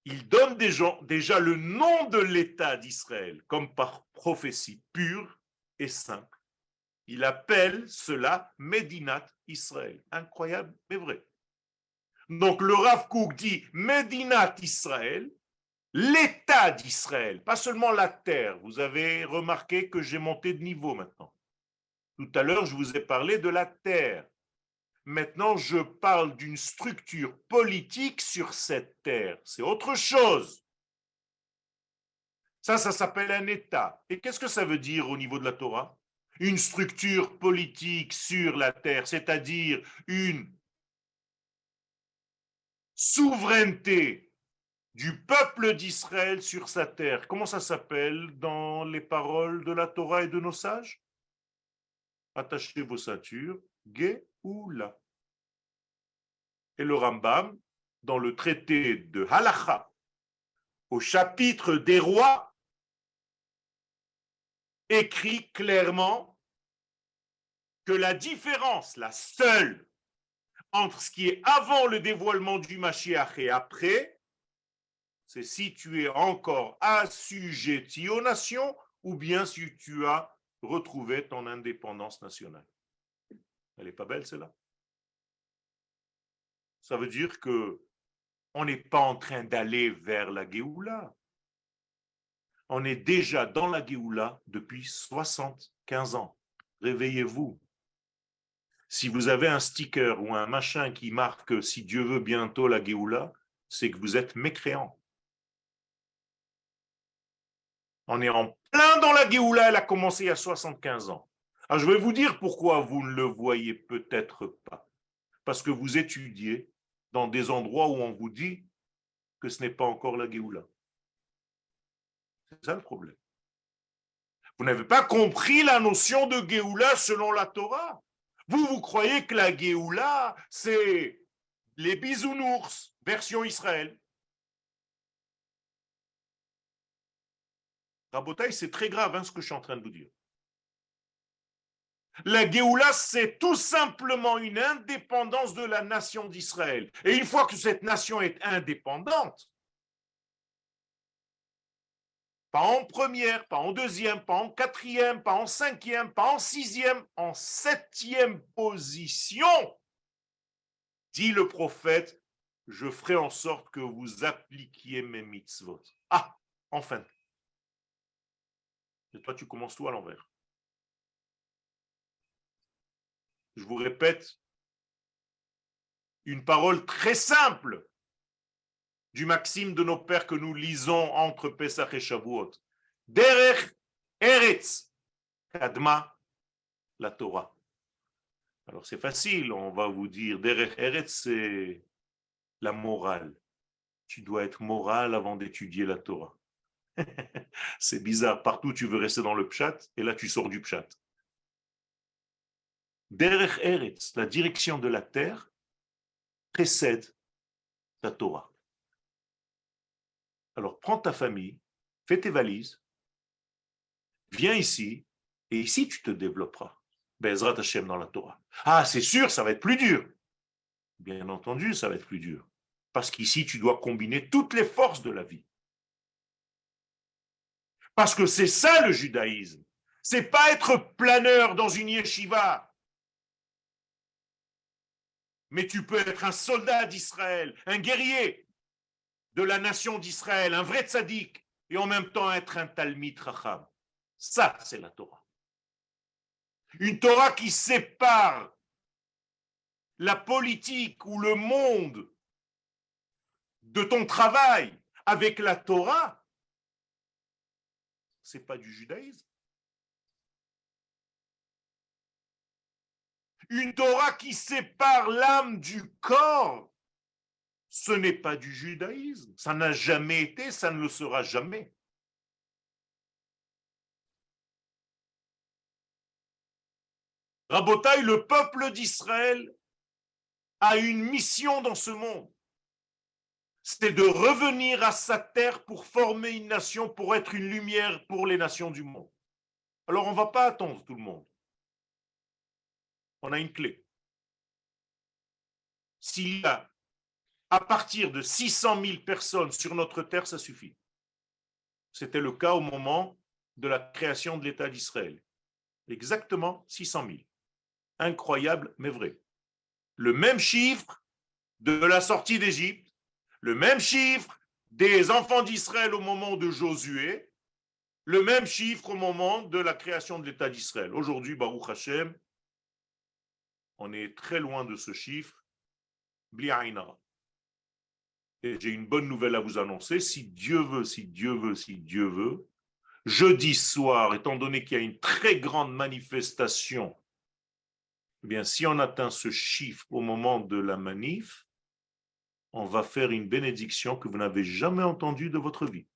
il donne déjà le nom de l'État d'Israël, comme par prophétie pure et simple. Il appelle cela Medinat Israël. Incroyable, mais vrai. Donc le Rav Kook dit Medinat Israël, l'État d'Israël, pas seulement la terre. Vous avez remarqué que j'ai monté de niveau maintenant. Tout à l'heure, je vous ai parlé de la terre. Maintenant, je parle d'une structure politique sur cette terre. C'est autre chose. Ça s'appelle un État. Et qu'est-ce que ça veut dire au niveau de la Torah? Une structure politique sur la terre, c'est-à-dire une souveraineté du peuple d'Israël sur sa terre. Comment ça s'appelle dans les paroles de la Torah et de nos sages? Attachez vos ceintures, Géoula. Et le Rambam, dans le traité de Halacha, au chapitre des rois, écrit clairement que la différence, la seule, entre ce qui est avant le dévoilement du Mashiach et après, c'est si tu es encore assujetti aux nations ou bien si tu as retrouvé ton indépendance nationale. Elle n'est pas belle, celle-là. Ça veut dire que On n'est pas en train d'aller vers la Géoula. On est déjà dans la Géoula depuis 75 ans. Réveillez-vous. Si vous avez un sticker ou un machin qui marque si Dieu veut bientôt la Géoula, c'est que vous êtes mécréant. On est en plein dans la Géoula, elle a commencé il y a 75 ans. Alors je vais vous dire pourquoi vous ne le voyez peut-être pas. Parce que vous étudiez dans des endroits où on vous dit que ce n'est pas encore la Géoula. C'est ça le problème. Vous n'avez pas compris la notion de Géoula selon la Torah. Vous croyez que la Géoula, c'est les bisounours, version Israël. Rabotaï, c'est très grave ce que je suis en train de vous dire. La Géoula, c'est tout simplement une indépendance de la nation d'Israël. Et une fois que cette nation est indépendante, pas en première, pas en deuxième, pas en quatrième, pas en cinquième, pas en sixième, en septième position, dit le prophète, je ferai en sorte que vous appliquiez mes mitzvot. Ah, enfin. Et toi, tu commences tout à l'envers. Je vous répète une parole très simple du maxime de nos pères que nous lisons entre Pesach et Shavuot. Derech Eretz Kadma la Torah. Alors c'est facile, on va vous dire, Derech Eretz, c'est la morale. Tu dois être moral avant d'étudier la Torah. C'est bizarre, partout tu veux rester dans le pshat, et là tu sors du pshat. Derech Eretz, la direction de la terre, précède la Torah. Alors prends ta famille, fais tes valises, viens ici, et ici tu te développeras. Bezrat Hashem dans la Torah. Ah, c'est sûr, ça va être plus dur. Bien entendu, ça va être plus dur. Parce qu'ici, tu dois combiner toutes les forces de la vie. Parce que c'est ça le judaïsme. C'est pas être planeur dans une yeshiva. Mais tu peux être un soldat d'Israël, un guerrier de la nation d'Israël, un vrai tzaddik, et en même temps être un talmid racham. Ça, c'est la Torah. Une Torah qui sépare la politique ou le monde de ton travail avec la Torah, c'est pas du judaïsme. Une Torah qui sépare l'âme du corps, ce n'est pas du judaïsme. Ça n'a jamais été, ça ne le sera jamais. Rabotaï, le peuple d'Israël a une mission dans ce monde. C'est de revenir à sa terre pour former une nation, pour être une lumière pour les nations du monde. Alors on ne va pas attendre tout le monde. On a une clé. S'il y a à partir de 600 000 personnes sur notre terre, ça suffit. C'était le cas au moment de la création de l'État d'Israël. Exactement 600 000. Incroyable, mais vrai. Le même chiffre de la sortie d'Égypte, le même chiffre des enfants d'Israël au moment de Josué, le même chiffre au moment de la création de l'État d'Israël. Aujourd'hui, Baruch Hashem, on est très loin de ce chiffre. Bli Aïna. Et j'ai une bonne nouvelle à vous annoncer. Si Dieu veut, si Dieu veut, si Dieu veut, jeudi soir, étant donné qu'il y a une très grande manifestation, eh bien, si on atteint ce chiffre au moment de la manif, on va faire une bénédiction que vous n'avez jamais entendue de votre vie.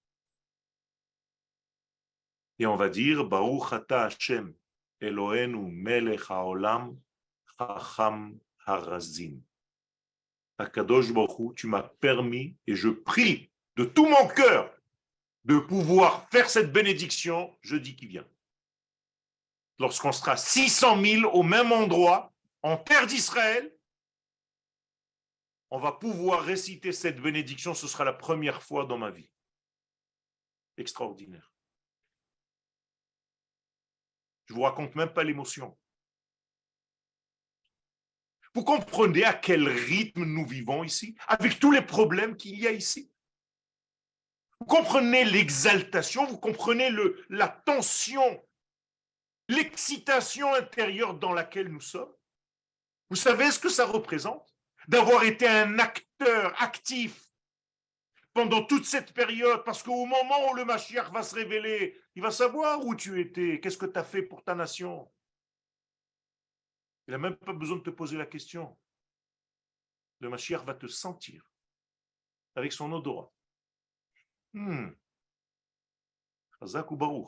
Et on va dire, Baruch ata Hashem, Eloheinu melech haolam, chacham harazim. Akadosh Baruch Hu, tu m'as permis, et je prie de tout mon cœur, de pouvoir faire cette bénédiction jeudi qui vient. Lorsqu'on sera 600 000 au même endroit, en terre d'Israël, on va pouvoir réciter cette bénédiction. Ce sera la première fois dans ma vie. Extraordinaire. Je ne vous raconte même pas l'émotion. Vous comprenez à quel rythme nous vivons ici, avec tous les problèmes qu'il y a ici? Vous comprenez l'exaltation, vous comprenez la tension, l'excitation intérieure dans laquelle nous sommes? Vous savez ce que ça représente? D'avoir été un acteur actif pendant toute cette période, parce qu'au moment où le Mashiach va se révéler, il va savoir où tu étais, qu'est-ce que tu as fait pour ta nation. Il n'a même pas besoin de te poser la question. Le Mashiach va te sentir avec son odorat. Chazak ou Baruch.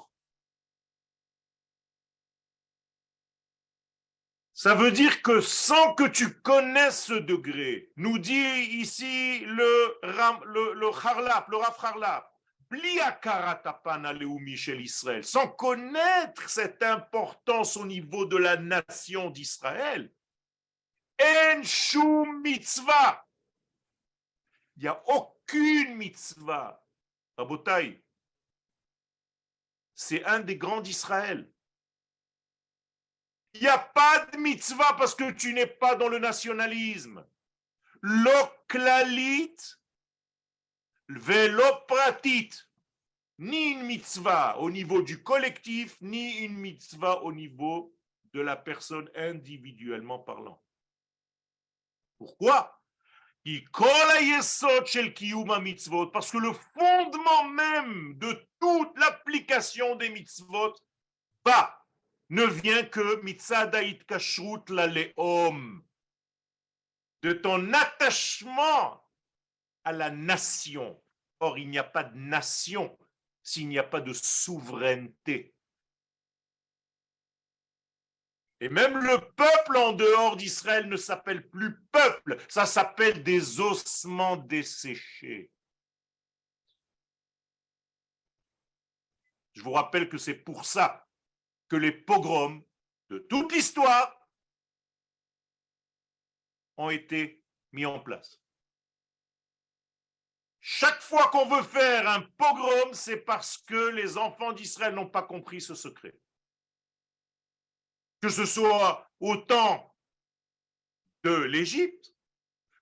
Ça veut dire que sans que tu connaisses ce degré, nous dit ici le Harlap, le Rav Harlap, Bli akarat hapan haleumi shel Israël, sans connaître cette importance au niveau de la nation d'Israël, en shum mitzvah, il n'y a aucune mitzvah. Rabotai, c'est un des grands d'Israël. Il n'y a pas de mitzvah parce que tu n'es pas dans le nationalisme. L'oklalit, velopratit, ni une mitzvah au niveau du collectif, ni une mitzvah au niveau de la personne individuellement parlant. Pourquoi? Parce que le fondement même de toute l'application des mitzvot ne vient que mitzadaït kashrut la leom, de ton attachement à la nation. Or, il n'y a pas de nation s'il n'y a pas de souveraineté. Et même le peuple en dehors d'Israël ne s'appelle plus peuple, ça s'appelle des ossements desséchés. Je vous rappelle que c'est pour ça que les pogroms de toute l'histoire ont été mis en place. Chaque fois qu'on veut faire un pogrom, c'est parce que les enfants d'Israël n'ont pas compris ce secret. Que ce soit au temps de l'Égypte,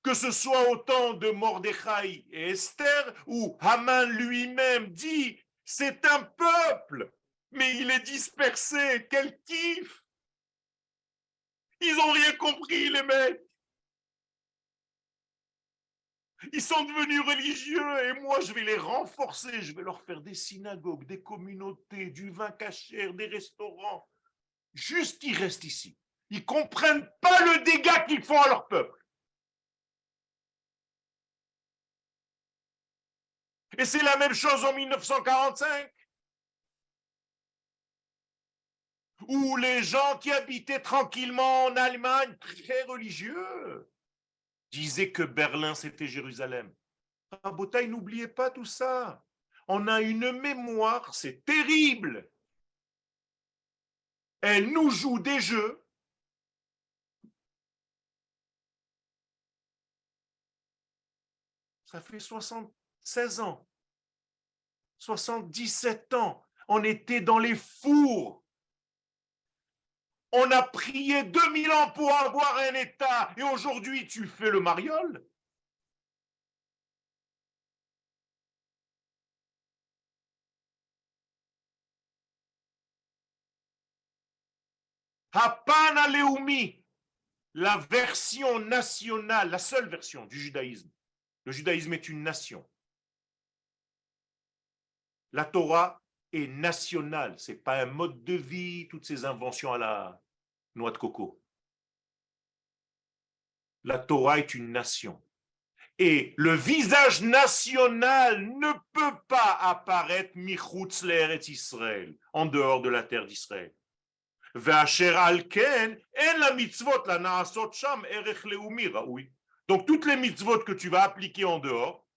que ce soit au temps de Mordechai et Esther, où Haman lui-même dit « c'est un peuple, mais il est dispersé, quel kiff !» Ils n'ont rien compris, les mecs. Ils sont devenus religieux et moi, je vais les renforcer. Je vais leur faire des synagogues, des communautés, du vin cachère, des restaurants. Juste qu'ils restent ici. Ils ne comprennent pas le dégât qu'ils font à leur peuple. Et c'est la même chose en 1945, où les gens qui habitaient tranquillement en Allemagne, très religieux, disaient que Berlin, c'était Jérusalem. Rabotaï, n'oubliez pas tout ça. On a une mémoire, c'est terrible. Elle nous joue des jeux. Ça fait 76 ans, 77 ans. On était dans les fours. On a prié 2000 ans pour avoir un État. Et aujourd'hui, tu fais le mariole. Hapan Aleumi, la version nationale, la seule version du judaïsme. Le judaïsme est une nation. La Torah est nationale. Ce n'est pas un mode de vie, toutes ces inventions à la noix de coco. La Torah est une nation. Et le visage national ne peut pas apparaître michutz l'Eretz Israël, en dehors de la terre d'Israël. Donc toutes les mitzvot que tu vas appliquer en dehors,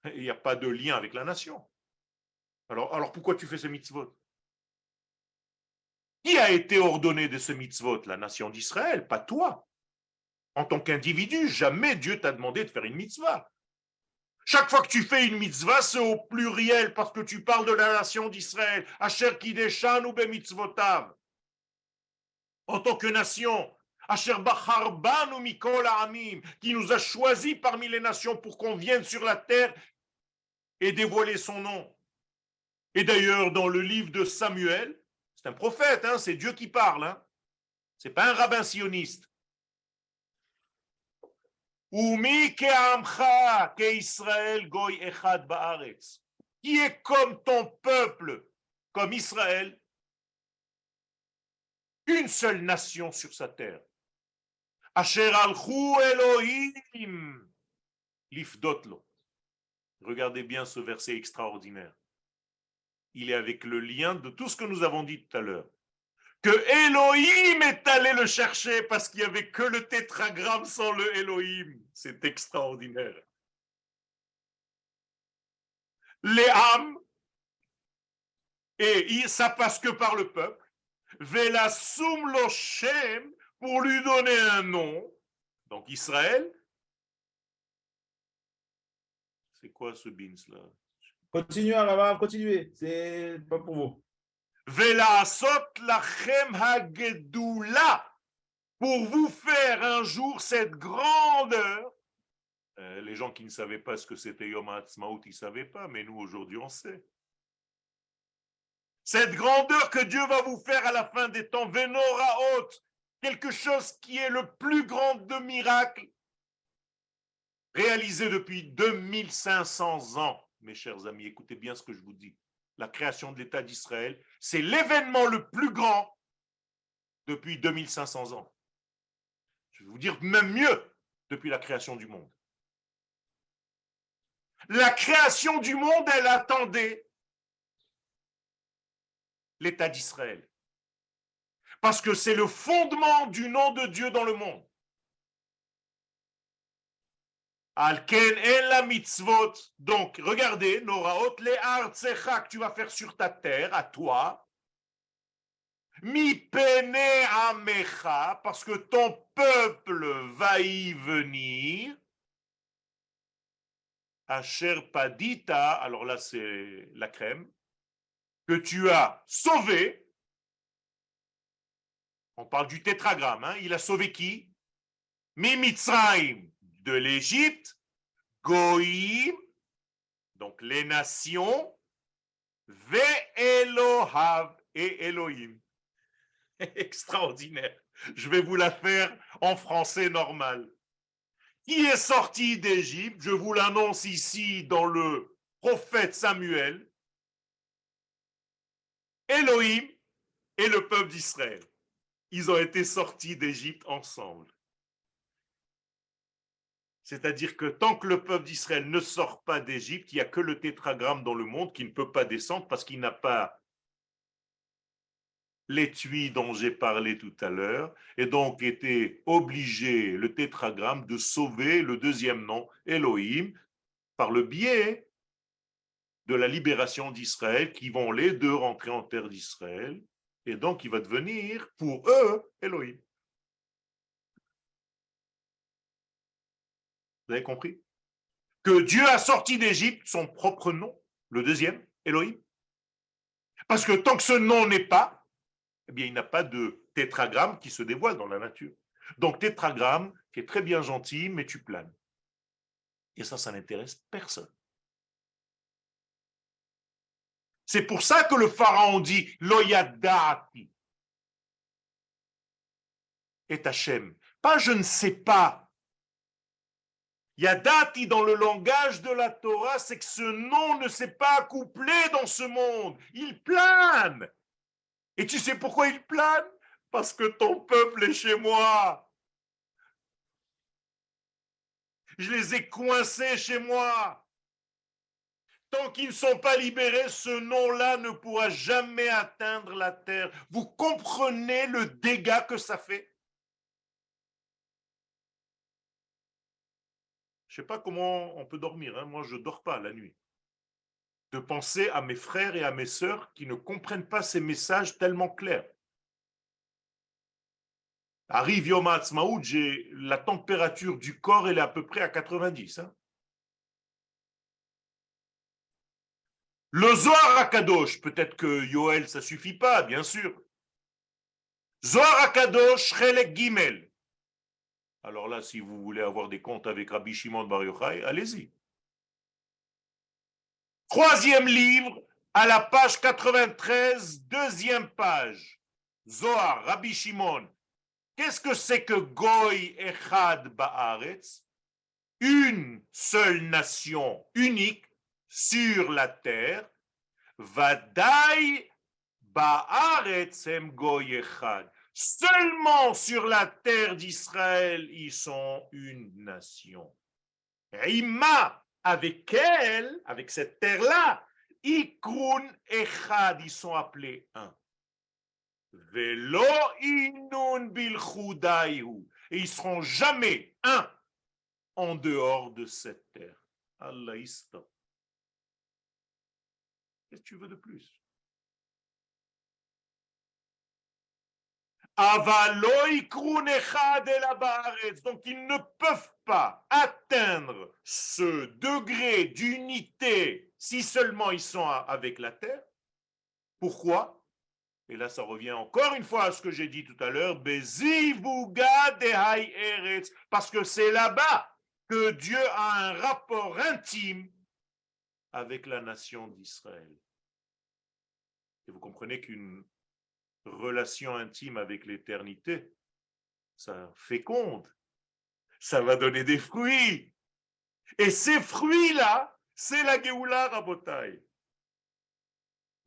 il n'y a pas de lien avec la nation. Alors pourquoi tu fais ces mitzvot? Qui a été ordonné de ce mitzvot? La nation d'Israël, pas toi. En tant qu'individu, jamais Dieu t'a demandé de faire une mitzvah. Chaque fois que tu fais une mitzvah, c'est au pluriel parce que tu parles de la nation d'Israël. Asher kideshan ou bemitzvotav. En tant que nation. Asher bachar banu mikol ha'amim, qui nous a choisis parmi les nations pour qu'on vienne sur la terre et dévoiler son nom. Et d'ailleurs, dans le livre de Samuel, c'est un prophète, hein, c'est Dieu qui parle, hein. C'est pas un rabbin sioniste. Umi ke'amcha ke'Israël goy echad ba'aretz, qui est comme ton peuple, comme Israël, une seule nation sur sa terre. Asher alchu Elohim lifdotlo. Regardez bien ce verset extraordinaire. Il est avec le lien de tout ce que nous avons dit tout à l'heure. Que Elohim est allé le chercher parce qu'il n'y avait que le tétragramme sans le Elohim. C'est extraordinaire. Les âmes, et ça passe que par le peuple, Vela sum lo shem, pour lui donner un nom, donc Israël. C'est quoi ce bins là? Continuez, Rava, continuez. C'est pas pour vous. Velasot lachem hagedula, pour vous faire un jour cette grandeur. Les gens qui ne savaient pas ce que c'était Yom HaAtzmaut, ils ne savaient pas, mais nous aujourd'hui on sait. Cette grandeur que Dieu va vous faire à la fin des temps, Venoraot, quelque chose qui est le plus grand de miracles, réalisé depuis 2500 ans. Mes chers amis, écoutez bien ce que je vous dis. La création de l'État d'Israël, c'est l'événement le plus grand depuis 2500 ans. Je vais vous dire même mieux, depuis la création du monde. La création du monde, elle attendait l'État d'Israël. Parce que c'est le fondement du nom de Dieu dans le monde. Alken en la mitzvot. Donc, regardez, Noraot, les artsecha que tu vas faire sur ta terre, à toi. Mi pene amecha, parce que ton peuple va y venir. Asher padita, alors là c'est la crème, que tu as sauvé. On parle du tétragramme, hein, il a sauvé qui? Mi Mitzrayim, de l'Égypte, Goïm, donc les nations, Ve Elohav et Elohim. Extraordinaire. Je vais vous la faire en français normal. Qui est sorti d'Égypte? Je vous l'annonce ici dans le prophète Samuel. Elohim et le peuple d'Israël. Ils ont été sortis d'Égypte ensemble. C'est-à-dire que tant que le peuple d'Israël ne sort pas d'Égypte, il n'y a que le tétragramme dans le monde qui ne peut pas descendre parce qu'il n'a pas l'étui dont j'ai parlé tout à l'heure, et donc était obligé, le tétragramme, de sauver le deuxième nom, Elohim, par le biais de la libération d'Israël, qui vont les deux rentrer en terre d'Israël, et donc il va devenir, pour eux, Elohim. Vous avez compris? Que Dieu a sorti d'Égypte son propre nom, le deuxième, Elohim. Parce que tant que ce nom n'est pas, eh bien, il n'y a pas de tétragramme qui se dévoile dans la nature. Donc, tétragramme qui est très bien gentil, mais tu planes. Et ça n'intéresse personne. C'est pour ça que le pharaon dit Lo yadati et Hachem. Pas je ne sais pas. Yadati dans le langage de la Torah, c'est que ce nom ne s'est pas accouplé dans ce monde. Il plane. Et tu sais pourquoi il plane? Parce que ton peuple est chez moi. Je les ai coincés chez moi. Tant qu'ils ne sont pas libérés, ce nom-là ne pourra jamais atteindre la terre. Vous comprenez le dégât que ça fait? Je ne sais pas comment on peut dormir, hein. Moi je ne dors pas la nuit. De penser à mes frères et à mes sœurs qui ne comprennent pas ces messages tellement clairs. Arrive Yom HaAtzmaut, j'ai la température du corps, elle est à peu près à 90. Hein. Le Zohar HaKadosh, peut-être que Yoel, ça suffit pas, bien sûr. Zohar HaKadosh, Chelek Gimel, Alors là, si vous voulez avoir des comptes avec Rabbi Shimon Bar Yochai, allez-y. Troisième livre, à la page 93, deuxième page. Zohar, Rabbi Shimon. Qu'est-ce que c'est que Goy Echad Baaretz? Une seule nation unique sur la terre. Vadai Baaretz hem Goy Echad. Seulement sur la terre d'Israël, ils sont une nation. Ima, avec elle, avec cette terre-là, Ikrun Echad, ils sont appelés un. Velo inun bilchudayu. Et ils seront jamais un en dehors de cette terre. Allah istop. Qu'est-ce que tu veux de plus? Donc ils ne peuvent pas atteindre ce degré d'unité si seulement ils sont avec la terre. Pourquoi? Et là, ça revient encore une fois à ce que j'ai dit tout à l'heure, parce que c'est là-bas que Dieu a un rapport intime avec la nation d'Israël. Et vous comprenez qu'une relation intime avec l'éternité, ça féconde, ça va donner des fruits. Et ces fruits-là, c'est la Géoula Rabotai.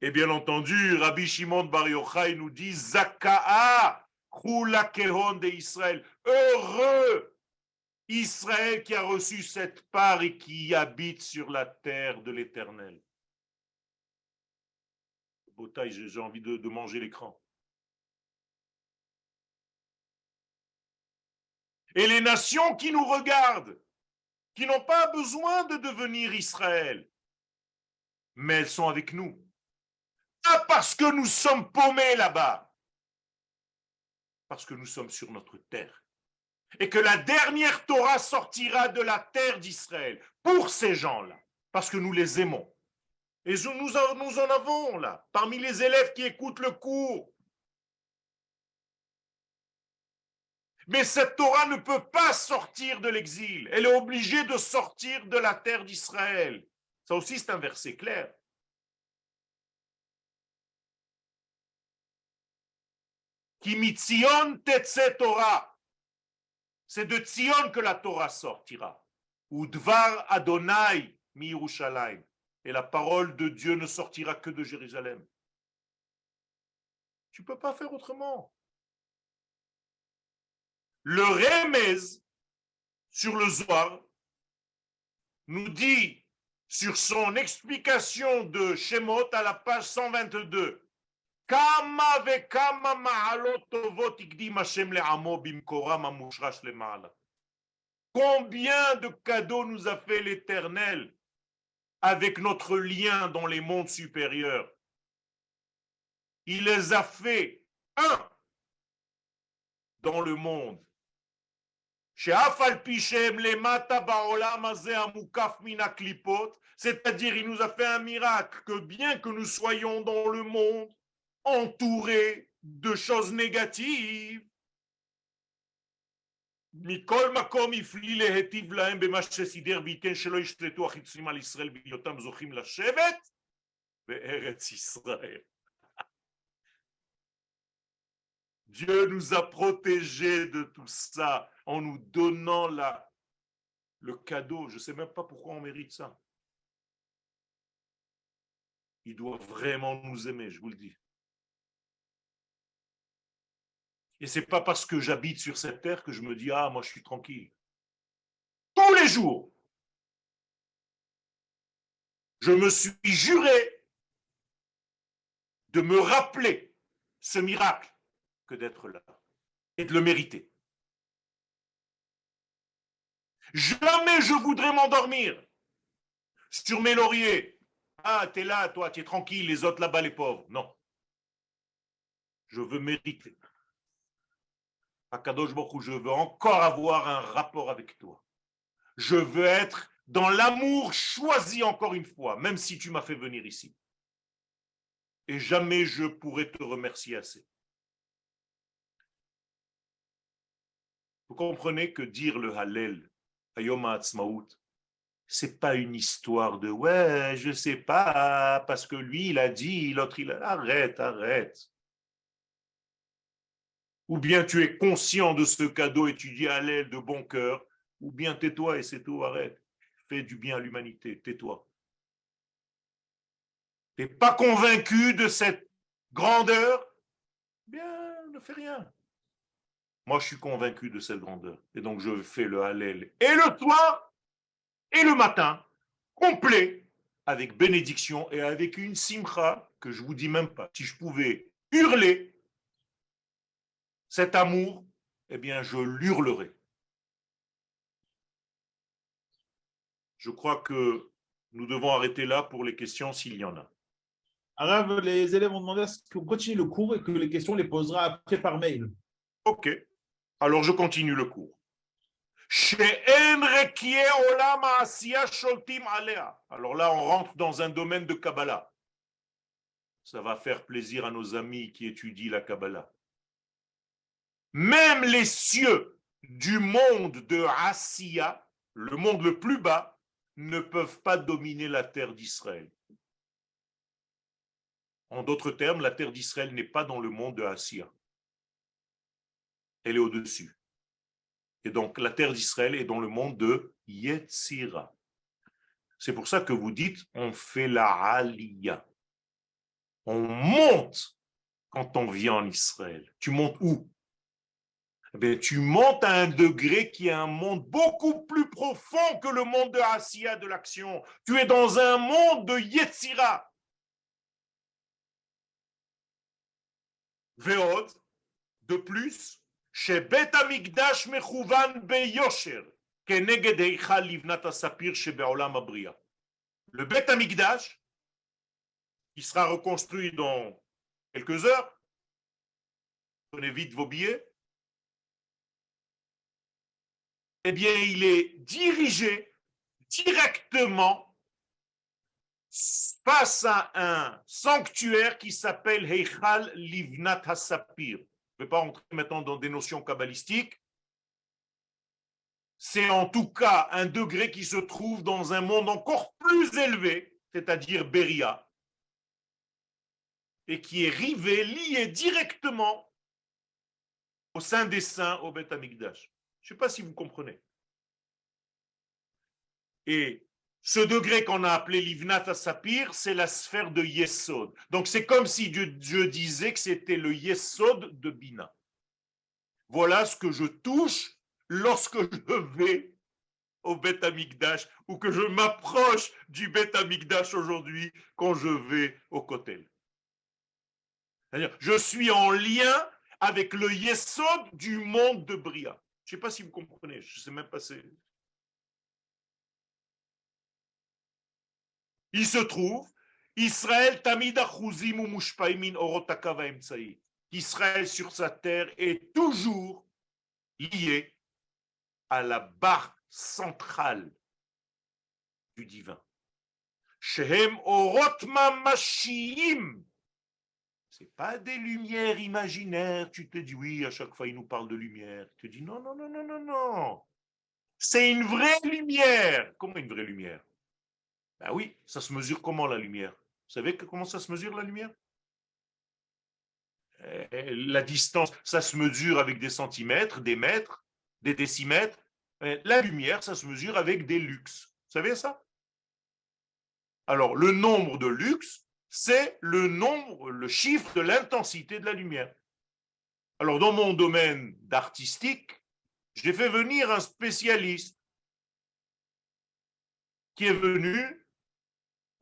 Et bien entendu, Rabbi Shimon Bar Yochai nous dit Zaka'a Chula Kehon de Israël. Heureux Israël qui a reçu cette part et qui habite sur la terre de l'Éternel. Botaï, j'ai envie de manger l'écran. Et les nations qui nous regardent, qui n'ont pas besoin de devenir Israël, mais elles sont avec nous. Pas parce que nous sommes paumés là-bas, parce que nous sommes sur notre terre. Et que la dernière Torah sortira de la terre d'Israël pour ces gens-là, parce que nous les aimons. Et nous en avons là, parmi les élèves qui écoutent le cours. Mais cette Torah ne peut pas sortir de l'exil. Elle est obligée de sortir de la terre d'Israël. Ça aussi, c'est un verset clair. Ki mitzion tetze Torah. C'est de Tzion que la Torah sortira. Ou Dvar Adonai mi Yerushalayim. Et la parole de Dieu ne sortira que de Jérusalem. Tu ne peux pas faire autrement. Le Remez sur le Zohar nous dit sur son explication de Shemot à la page 122 Kama ve kama ma'alot tovot ikdim Hashem le'amo bimkoram amushrash le'ma'ala. Combien de cadeaux nous a fait l'Éternel avec notre lien dans les mondes supérieurs. Il les a fait un dans le monde. C'est-à-dire, il nous a fait un miracle que bien que nous soyons dans le monde entourés de choses négatives, מכל מקום הפליא להיטיב להם במה שסידר וייתן שלא ישלטו החיצונים על ישראל בהיותם זוכים לשבת בארץ ישראל. Dieu nous a protégés de tout ça en nous donnant le cadeau. Je ne sais même pas pourquoi on mérite ça. Il doit vraiment nous aimer, je vous le dis. Et ce n'est pas parce que j'habite sur cette terre que je me dis « Ah, moi je suis tranquille ». Tous les jours, je me suis juré de me rappeler ce miracle que d'être là et de le mériter. Jamais je voudrais m'endormir sur mes lauriers. Ah, t'es là, toi, tu es tranquille, les autres là-bas, les pauvres. Non. Je veux mériter. Akadosh Baruch Hu, je veux encore avoir un rapport avec toi. Je veux être dans l'amour choisi encore une fois, même si tu m'as fait venir ici. Et jamais je pourrai te remercier assez. Vous comprenez que dire le Hallel à Yom HaAtzmaut, c'est pas une histoire de ouais, je sais pas, parce que lui il a dit, l'autre il a. Arrête, arrête. Ou bien tu es conscient de ce cadeau et tu dis Hallel de bon cœur, ou bien tais-toi et c'est tout, arrête. Fais du bien à l'humanité, tais-toi. Tu n'es pas convaincu de cette grandeur, bien, ne fais rien. Moi, je suis convaincu de cette grandeur. Et donc, je fais le Hallel et le soir et le matin, complet, avec bénédiction et avec une simcha que je vous dis même pas. Si je pouvais hurler cet amour, eh bien, je l'hurlerais. Je crois que nous devons arrêter là pour les questions s'il y en a. Arabe, les élèves ont demandé à ce qu'on continue le cours et que les questions les posera après par mail. Ok, alors je continue le cours. Alors là, on rentre dans un domaine de Kabbalah. Ça va faire plaisir à nos amis qui étudient la Kabbalah. Même les cieux du monde de Asiya, le monde le plus bas, ne peuvent pas dominer la terre d'Israël. En d'autres termes, la terre d'Israël n'est pas dans le monde de Asiya. Elle est au-dessus. Et donc, la terre d'Israël est dans le monde de Yetzira. C'est pour ça que vous dites, on fait la Aliyah. On monte quand on vient en Israël. Tu montes où? Eh bien, tu montes à un degré qui est un monde beaucoup plus profond que le monde de Asiya, de l'action. Tu es dans un monde de Yetzira. Veod, de plus, chez Bet Amikdash Mechouvan Beyosher, Keneged Eichal Livnat Asapir chez Be'olam Abriya. Le Bet Amikdash, qui sera reconstruit dans quelques heures, prenez vite vos billets, eh bien, il est dirigé directement face à un sanctuaire qui s'appelle Heichal Livnat Hasapir. Je ne vais pas rentrer maintenant dans des notions kabbalistiques. C'est en tout cas un degré qui se trouve dans un monde encore plus élevé, c'est-à-dire Beria, et qui est rivé, lié directement au Saint des Saints, au Beth Amikdash. Je ne sais pas si vous comprenez. Et ce degré qu'on a appelé Livnat Sapir, c'est la sphère de Yesod. Donc c'est comme si Dieu disait que c'était le Yesod de Bina. Voilà ce que je touche lorsque je vais au Beth Amikdash ou que je m'approche du Beth Amikdash aujourd'hui quand je vais au Kotel. C'est-à-dire, je suis en lien avec le Yesod du monde de Bria. Je ne sais pas si vous comprenez, je ne sais même pas si... Il se trouve, Israël Tamid Achuzim ou Mushpaimin Orotaka Vaemtsaï. Israël sur sa terre est toujours lié à la barre centrale du divin. Shehem Orotma Mashiim. Ce n'est pas des lumières imaginaires. Tu te dis, oui, à chaque fois, il nous parle de lumière. Tu te dis, non, non, non, non, non, non. C'est une vraie lumière. Comment une vraie lumière? Ben oui, ça se mesure comment la lumière? Vous savez comment ça se mesure la lumière? La distance, ça se mesure avec des centimètres, des mètres, des décimètres. La lumière, ça se mesure avec des lux. Vous savez ça? Alors, le nombre de lux, c'est le nombre, le chiffre de l'intensité de la lumière. Alors, dans mon domaine d'artistique, j'ai fait venir un spécialiste qui est venu,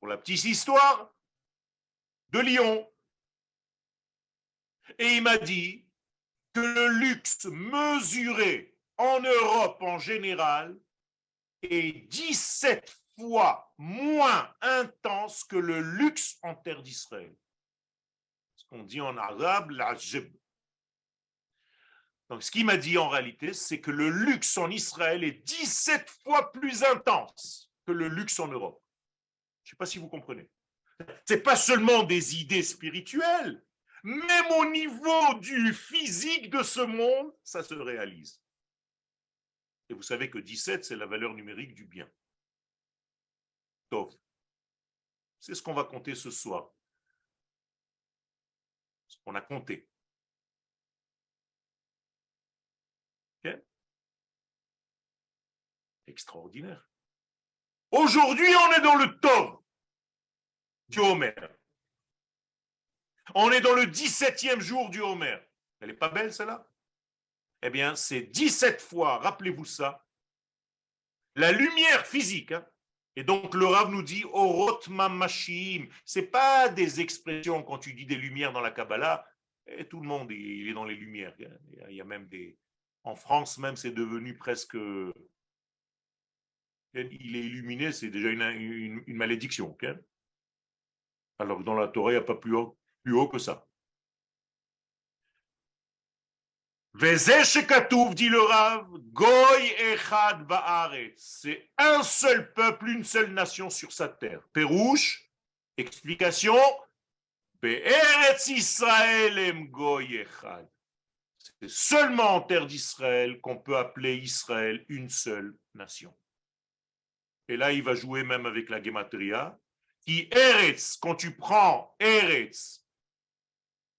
pour la petite histoire, de Lyon. Et il m'a dit que le luxe mesuré en Europe en général est 17 fois moins intense que le luxe en terre d'Israël. Ce qu'on dit en arabe, la jeb. Donc, ce qu'il m'a dit en réalité, c'est que le luxe en Israël est 17 fois plus intense que le luxe en Europe. Je ne sais pas si vous comprenez. Ce n'est pas seulement des idées spirituelles, même au niveau du physique de ce monde, ça se réalise. Et vous savez que 17, c'est la valeur numérique du bien. Tov. C'est ce qu'on va compter ce soir. Ce qu'on a compté. Okay? Extraordinaire. Aujourd'hui, on est dans le Tov du Homer. On est dans le 17e jour du Homer. Elle n'est pas belle, celle-là? Eh bien, c'est 17 fois, rappelez-vous ça, la lumière physique. Hein? Et donc, le Rav nous dit, Orot Mamashim. Ce n'est pas des expressions quand tu dis des lumières dans la Kabbalah. Et tout le monde il est dans les lumières. Il y a même des... En France, même, c'est devenu presque... Il est illuminé, c'est déjà une malédiction. Okay? Alors que dans la Torah, il n'y a pas plus haut que ça. Dit le Rav, Goy Echad Baaretz. C'est un seul peuple, une seule nation sur sa terre. Pérouche, explication, Be'eretz Israël em Goy Echad. C'est seulement en terre d'Israël qu'on peut appeler Israël une seule nation. Et là, il va jouer même avec la Gematria. Qui Eretz, quand tu prends Eretz,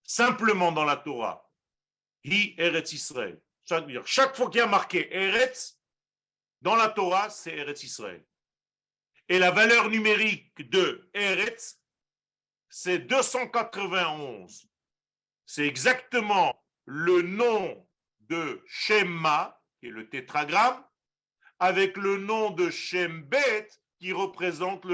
simplement dans la Torah, Hi Eretz Israël. Chaque fois qu'il y a marqué Eretz, dans la Torah, c'est Eretz Israël. Et la valeur numérique de Eretz, c'est 291. C'est exactement le nom de Shema, qui est le tétragramme, avec le nom de Shembet, qui représente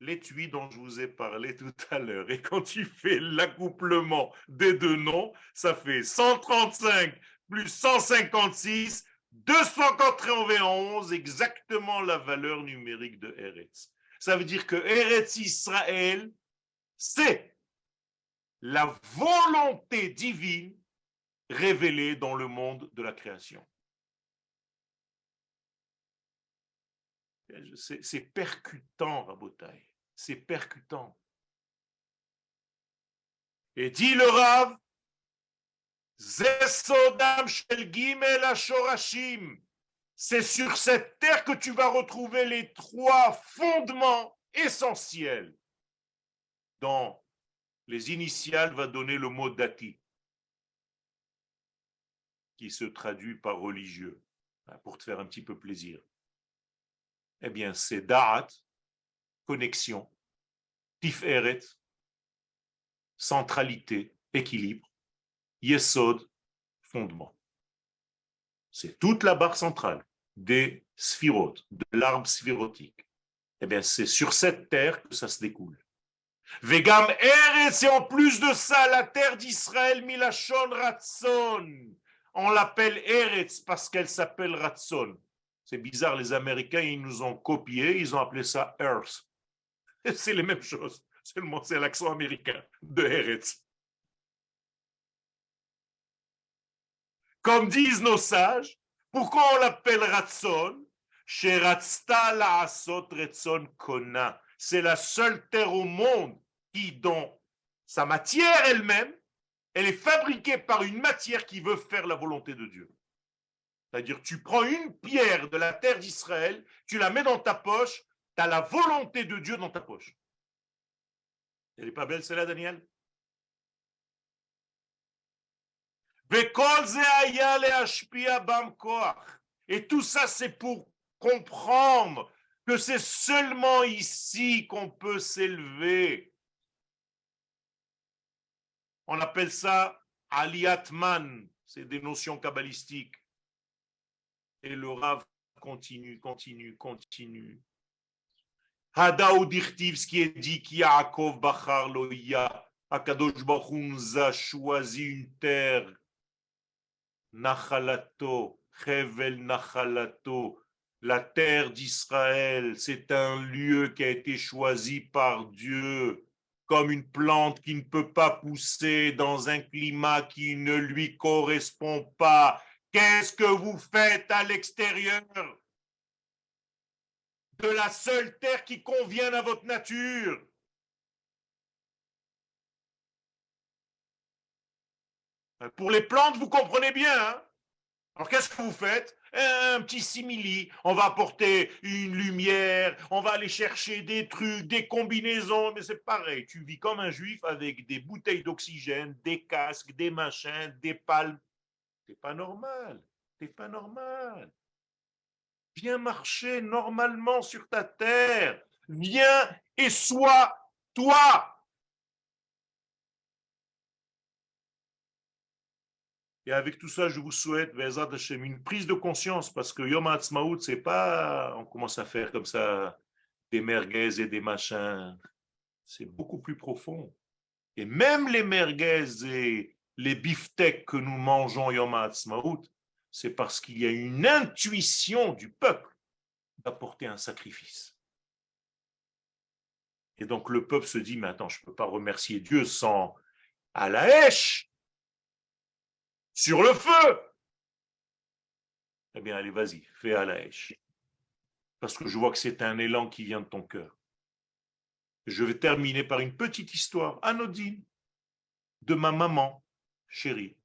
l'étui dont je vous ai parlé tout à l'heure. Et quand tu fais l'accouplement des deux noms, ça fait 135 plus 156, 291, exactement la valeur numérique de Eretz. Ça veut dire que Eretz Israël, c'est la volonté divine révélée dans le monde de la création. C'est percutant, Rabotai. C'est percutant. Et dit le Rav, Zesodam shel gimel ashorashim. C'est sur cette terre que tu vas retrouver les trois fondements essentiels. Dans les initiales va donner le mot dati, qui se traduit par religieux, pour te faire un petit peu plaisir. Eh bien, c'est da'at, connexion, tiferet, centralité, équilibre, yesod, fondement. C'est toute la barre centrale des sphirotes, de l'arbre sphirotique. Eh bien, c'est sur cette terre que ça se découle. Vegam Eretz, et en plus de ça, la terre d'Israël, Milachon Ratson. On l'appelle Eretz parce qu'elle s'appelle Ratson. C'est bizarre, les Américains, ils nous ont copié, ils ont appelé ça Earth. C'est les mêmes choses, seulement c'est l'accent américain de Eretz. Comme disent nos sages, pourquoi on l'appelle Ratson? Sheratzta la'asot Ratson kona. C'est la seule terre au monde qui, dans sa matière elle-même, elle est fabriquée par une matière qui veut faire la volonté de Dieu. C'est-à-dire, tu prends une pierre de la terre d'Israël, tu la mets dans ta poche, tu as la volonté de Dieu dans ta poche. Elle n'est pas belle celle-là, Daniel? Et tout ça, c'est pour comprendre que c'est seulement ici qu'on peut s'élever. On appelle ça Aliyatman, c'est des notions kabbalistiques. Et le Rav continue. Hadaou dirtiv, ce qui est dit, qui Yaakov Bachar Loya, Akadosh Baruch Hu nous a choisi une terre, Nachalato, Chevel Nachalato, la terre d'Israël, c'est un lieu qui a été choisi par Dieu comme une plante qui ne peut pas pousser dans un climat qui ne lui correspond pas. Qu'est-ce que vous faites à l'extérieur de la seule terre qui convient à votre nature? Pour les plantes, vous comprenez bien. Hein? Alors qu'est-ce que vous faites? Un petit simili, on va apporter une lumière, on va aller chercher des trucs, des combinaisons, mais c'est pareil, tu vis comme un juif avec des bouteilles d'oxygène, des casques, des machins, des palmes. C'est pas normal, c'est pas normal. Viens marcher normalement sur ta terre, viens et sois toi. Et avec tout ça, je vous souhaite, Be'ezrat Hashem, une prise de conscience, parce que Yom HaAtzmaut, c'est pas, on commence à faire comme ça des merguez et des machins. C'est beaucoup plus profond. Et même les merguez et les beefsteaks que nous mangeons Yom HaAtzmaut, c'est parce qu'il y a une intuition du peuple d'apporter un sacrifice. Et donc le peuple se dit, mais attends, je ne peux pas remercier Dieu sans à la hèche, sur le feu. Eh bien, allez, vas-y, fais à la hèche. Parce que je vois que c'est un élan qui vient de ton cœur. Je vais terminer par une petite histoire anodine de ma maman chérie.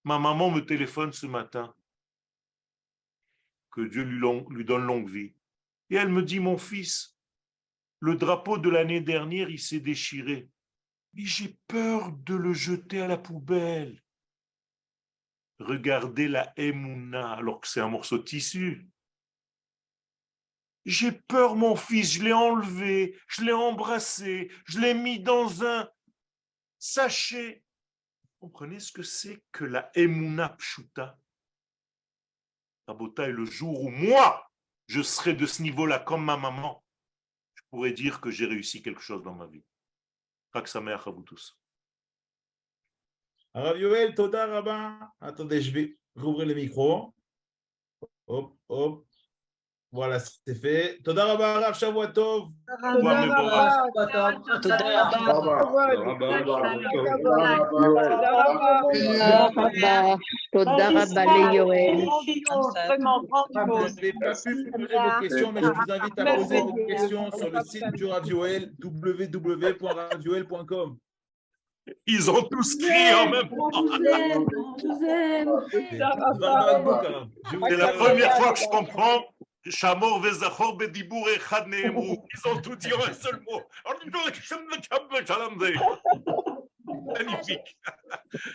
Ma maman me téléphone ce matin, que Dieu lui donne longue vie. Et elle me dit, mon fils, le drapeau de l'année dernière, il s'est déchiré. Mais j'ai peur de le jeter à la poubelle. Regardez la Emouna, alors que c'est un morceau de tissu. J'ai peur, mon fils, je l'ai enlevé, je l'ai embrassé, je l'ai mis dans un sachet. Vous comprenez ce que c'est que la Emouna Pshuta? Rabota est le jour où moi, je serai de ce niveau-là comme ma maman. Je pourrais dire que j'ai réussi quelque chose dans ma vie. Chag Sameach à vous tous. Rav Yoel, Toda Rabba. Attendez, je vais rouvrir le micro. Hop, hop. Voilà, c'est fait. Toda Rabba, Rav Shavua Tov. Bonsoir, mes boras. תודה רבה ליואל. Vous n'avez pas pu poser vos questions, mais je vous invite à poser vos questions sur le site du Rav Yoel, www.ravyoel.com. Ils ont tous crié en même temps. C'est la première fois que je comprends. Shamor vezachor bedibour echad neemru. Ils ont tout dit en un seul mot. Magnifique.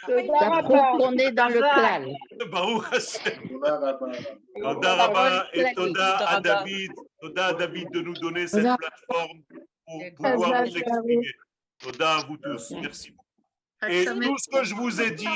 Ça prouve qu'on est dans le clal. Baruch Hashem. Toda Rabba et Toda à David. Toda à David de nous donner cette plateforme pour pouvoir nous exprimer. Toda à vous tous. Merci beaucoup. Et tout ce que je vous ai dit,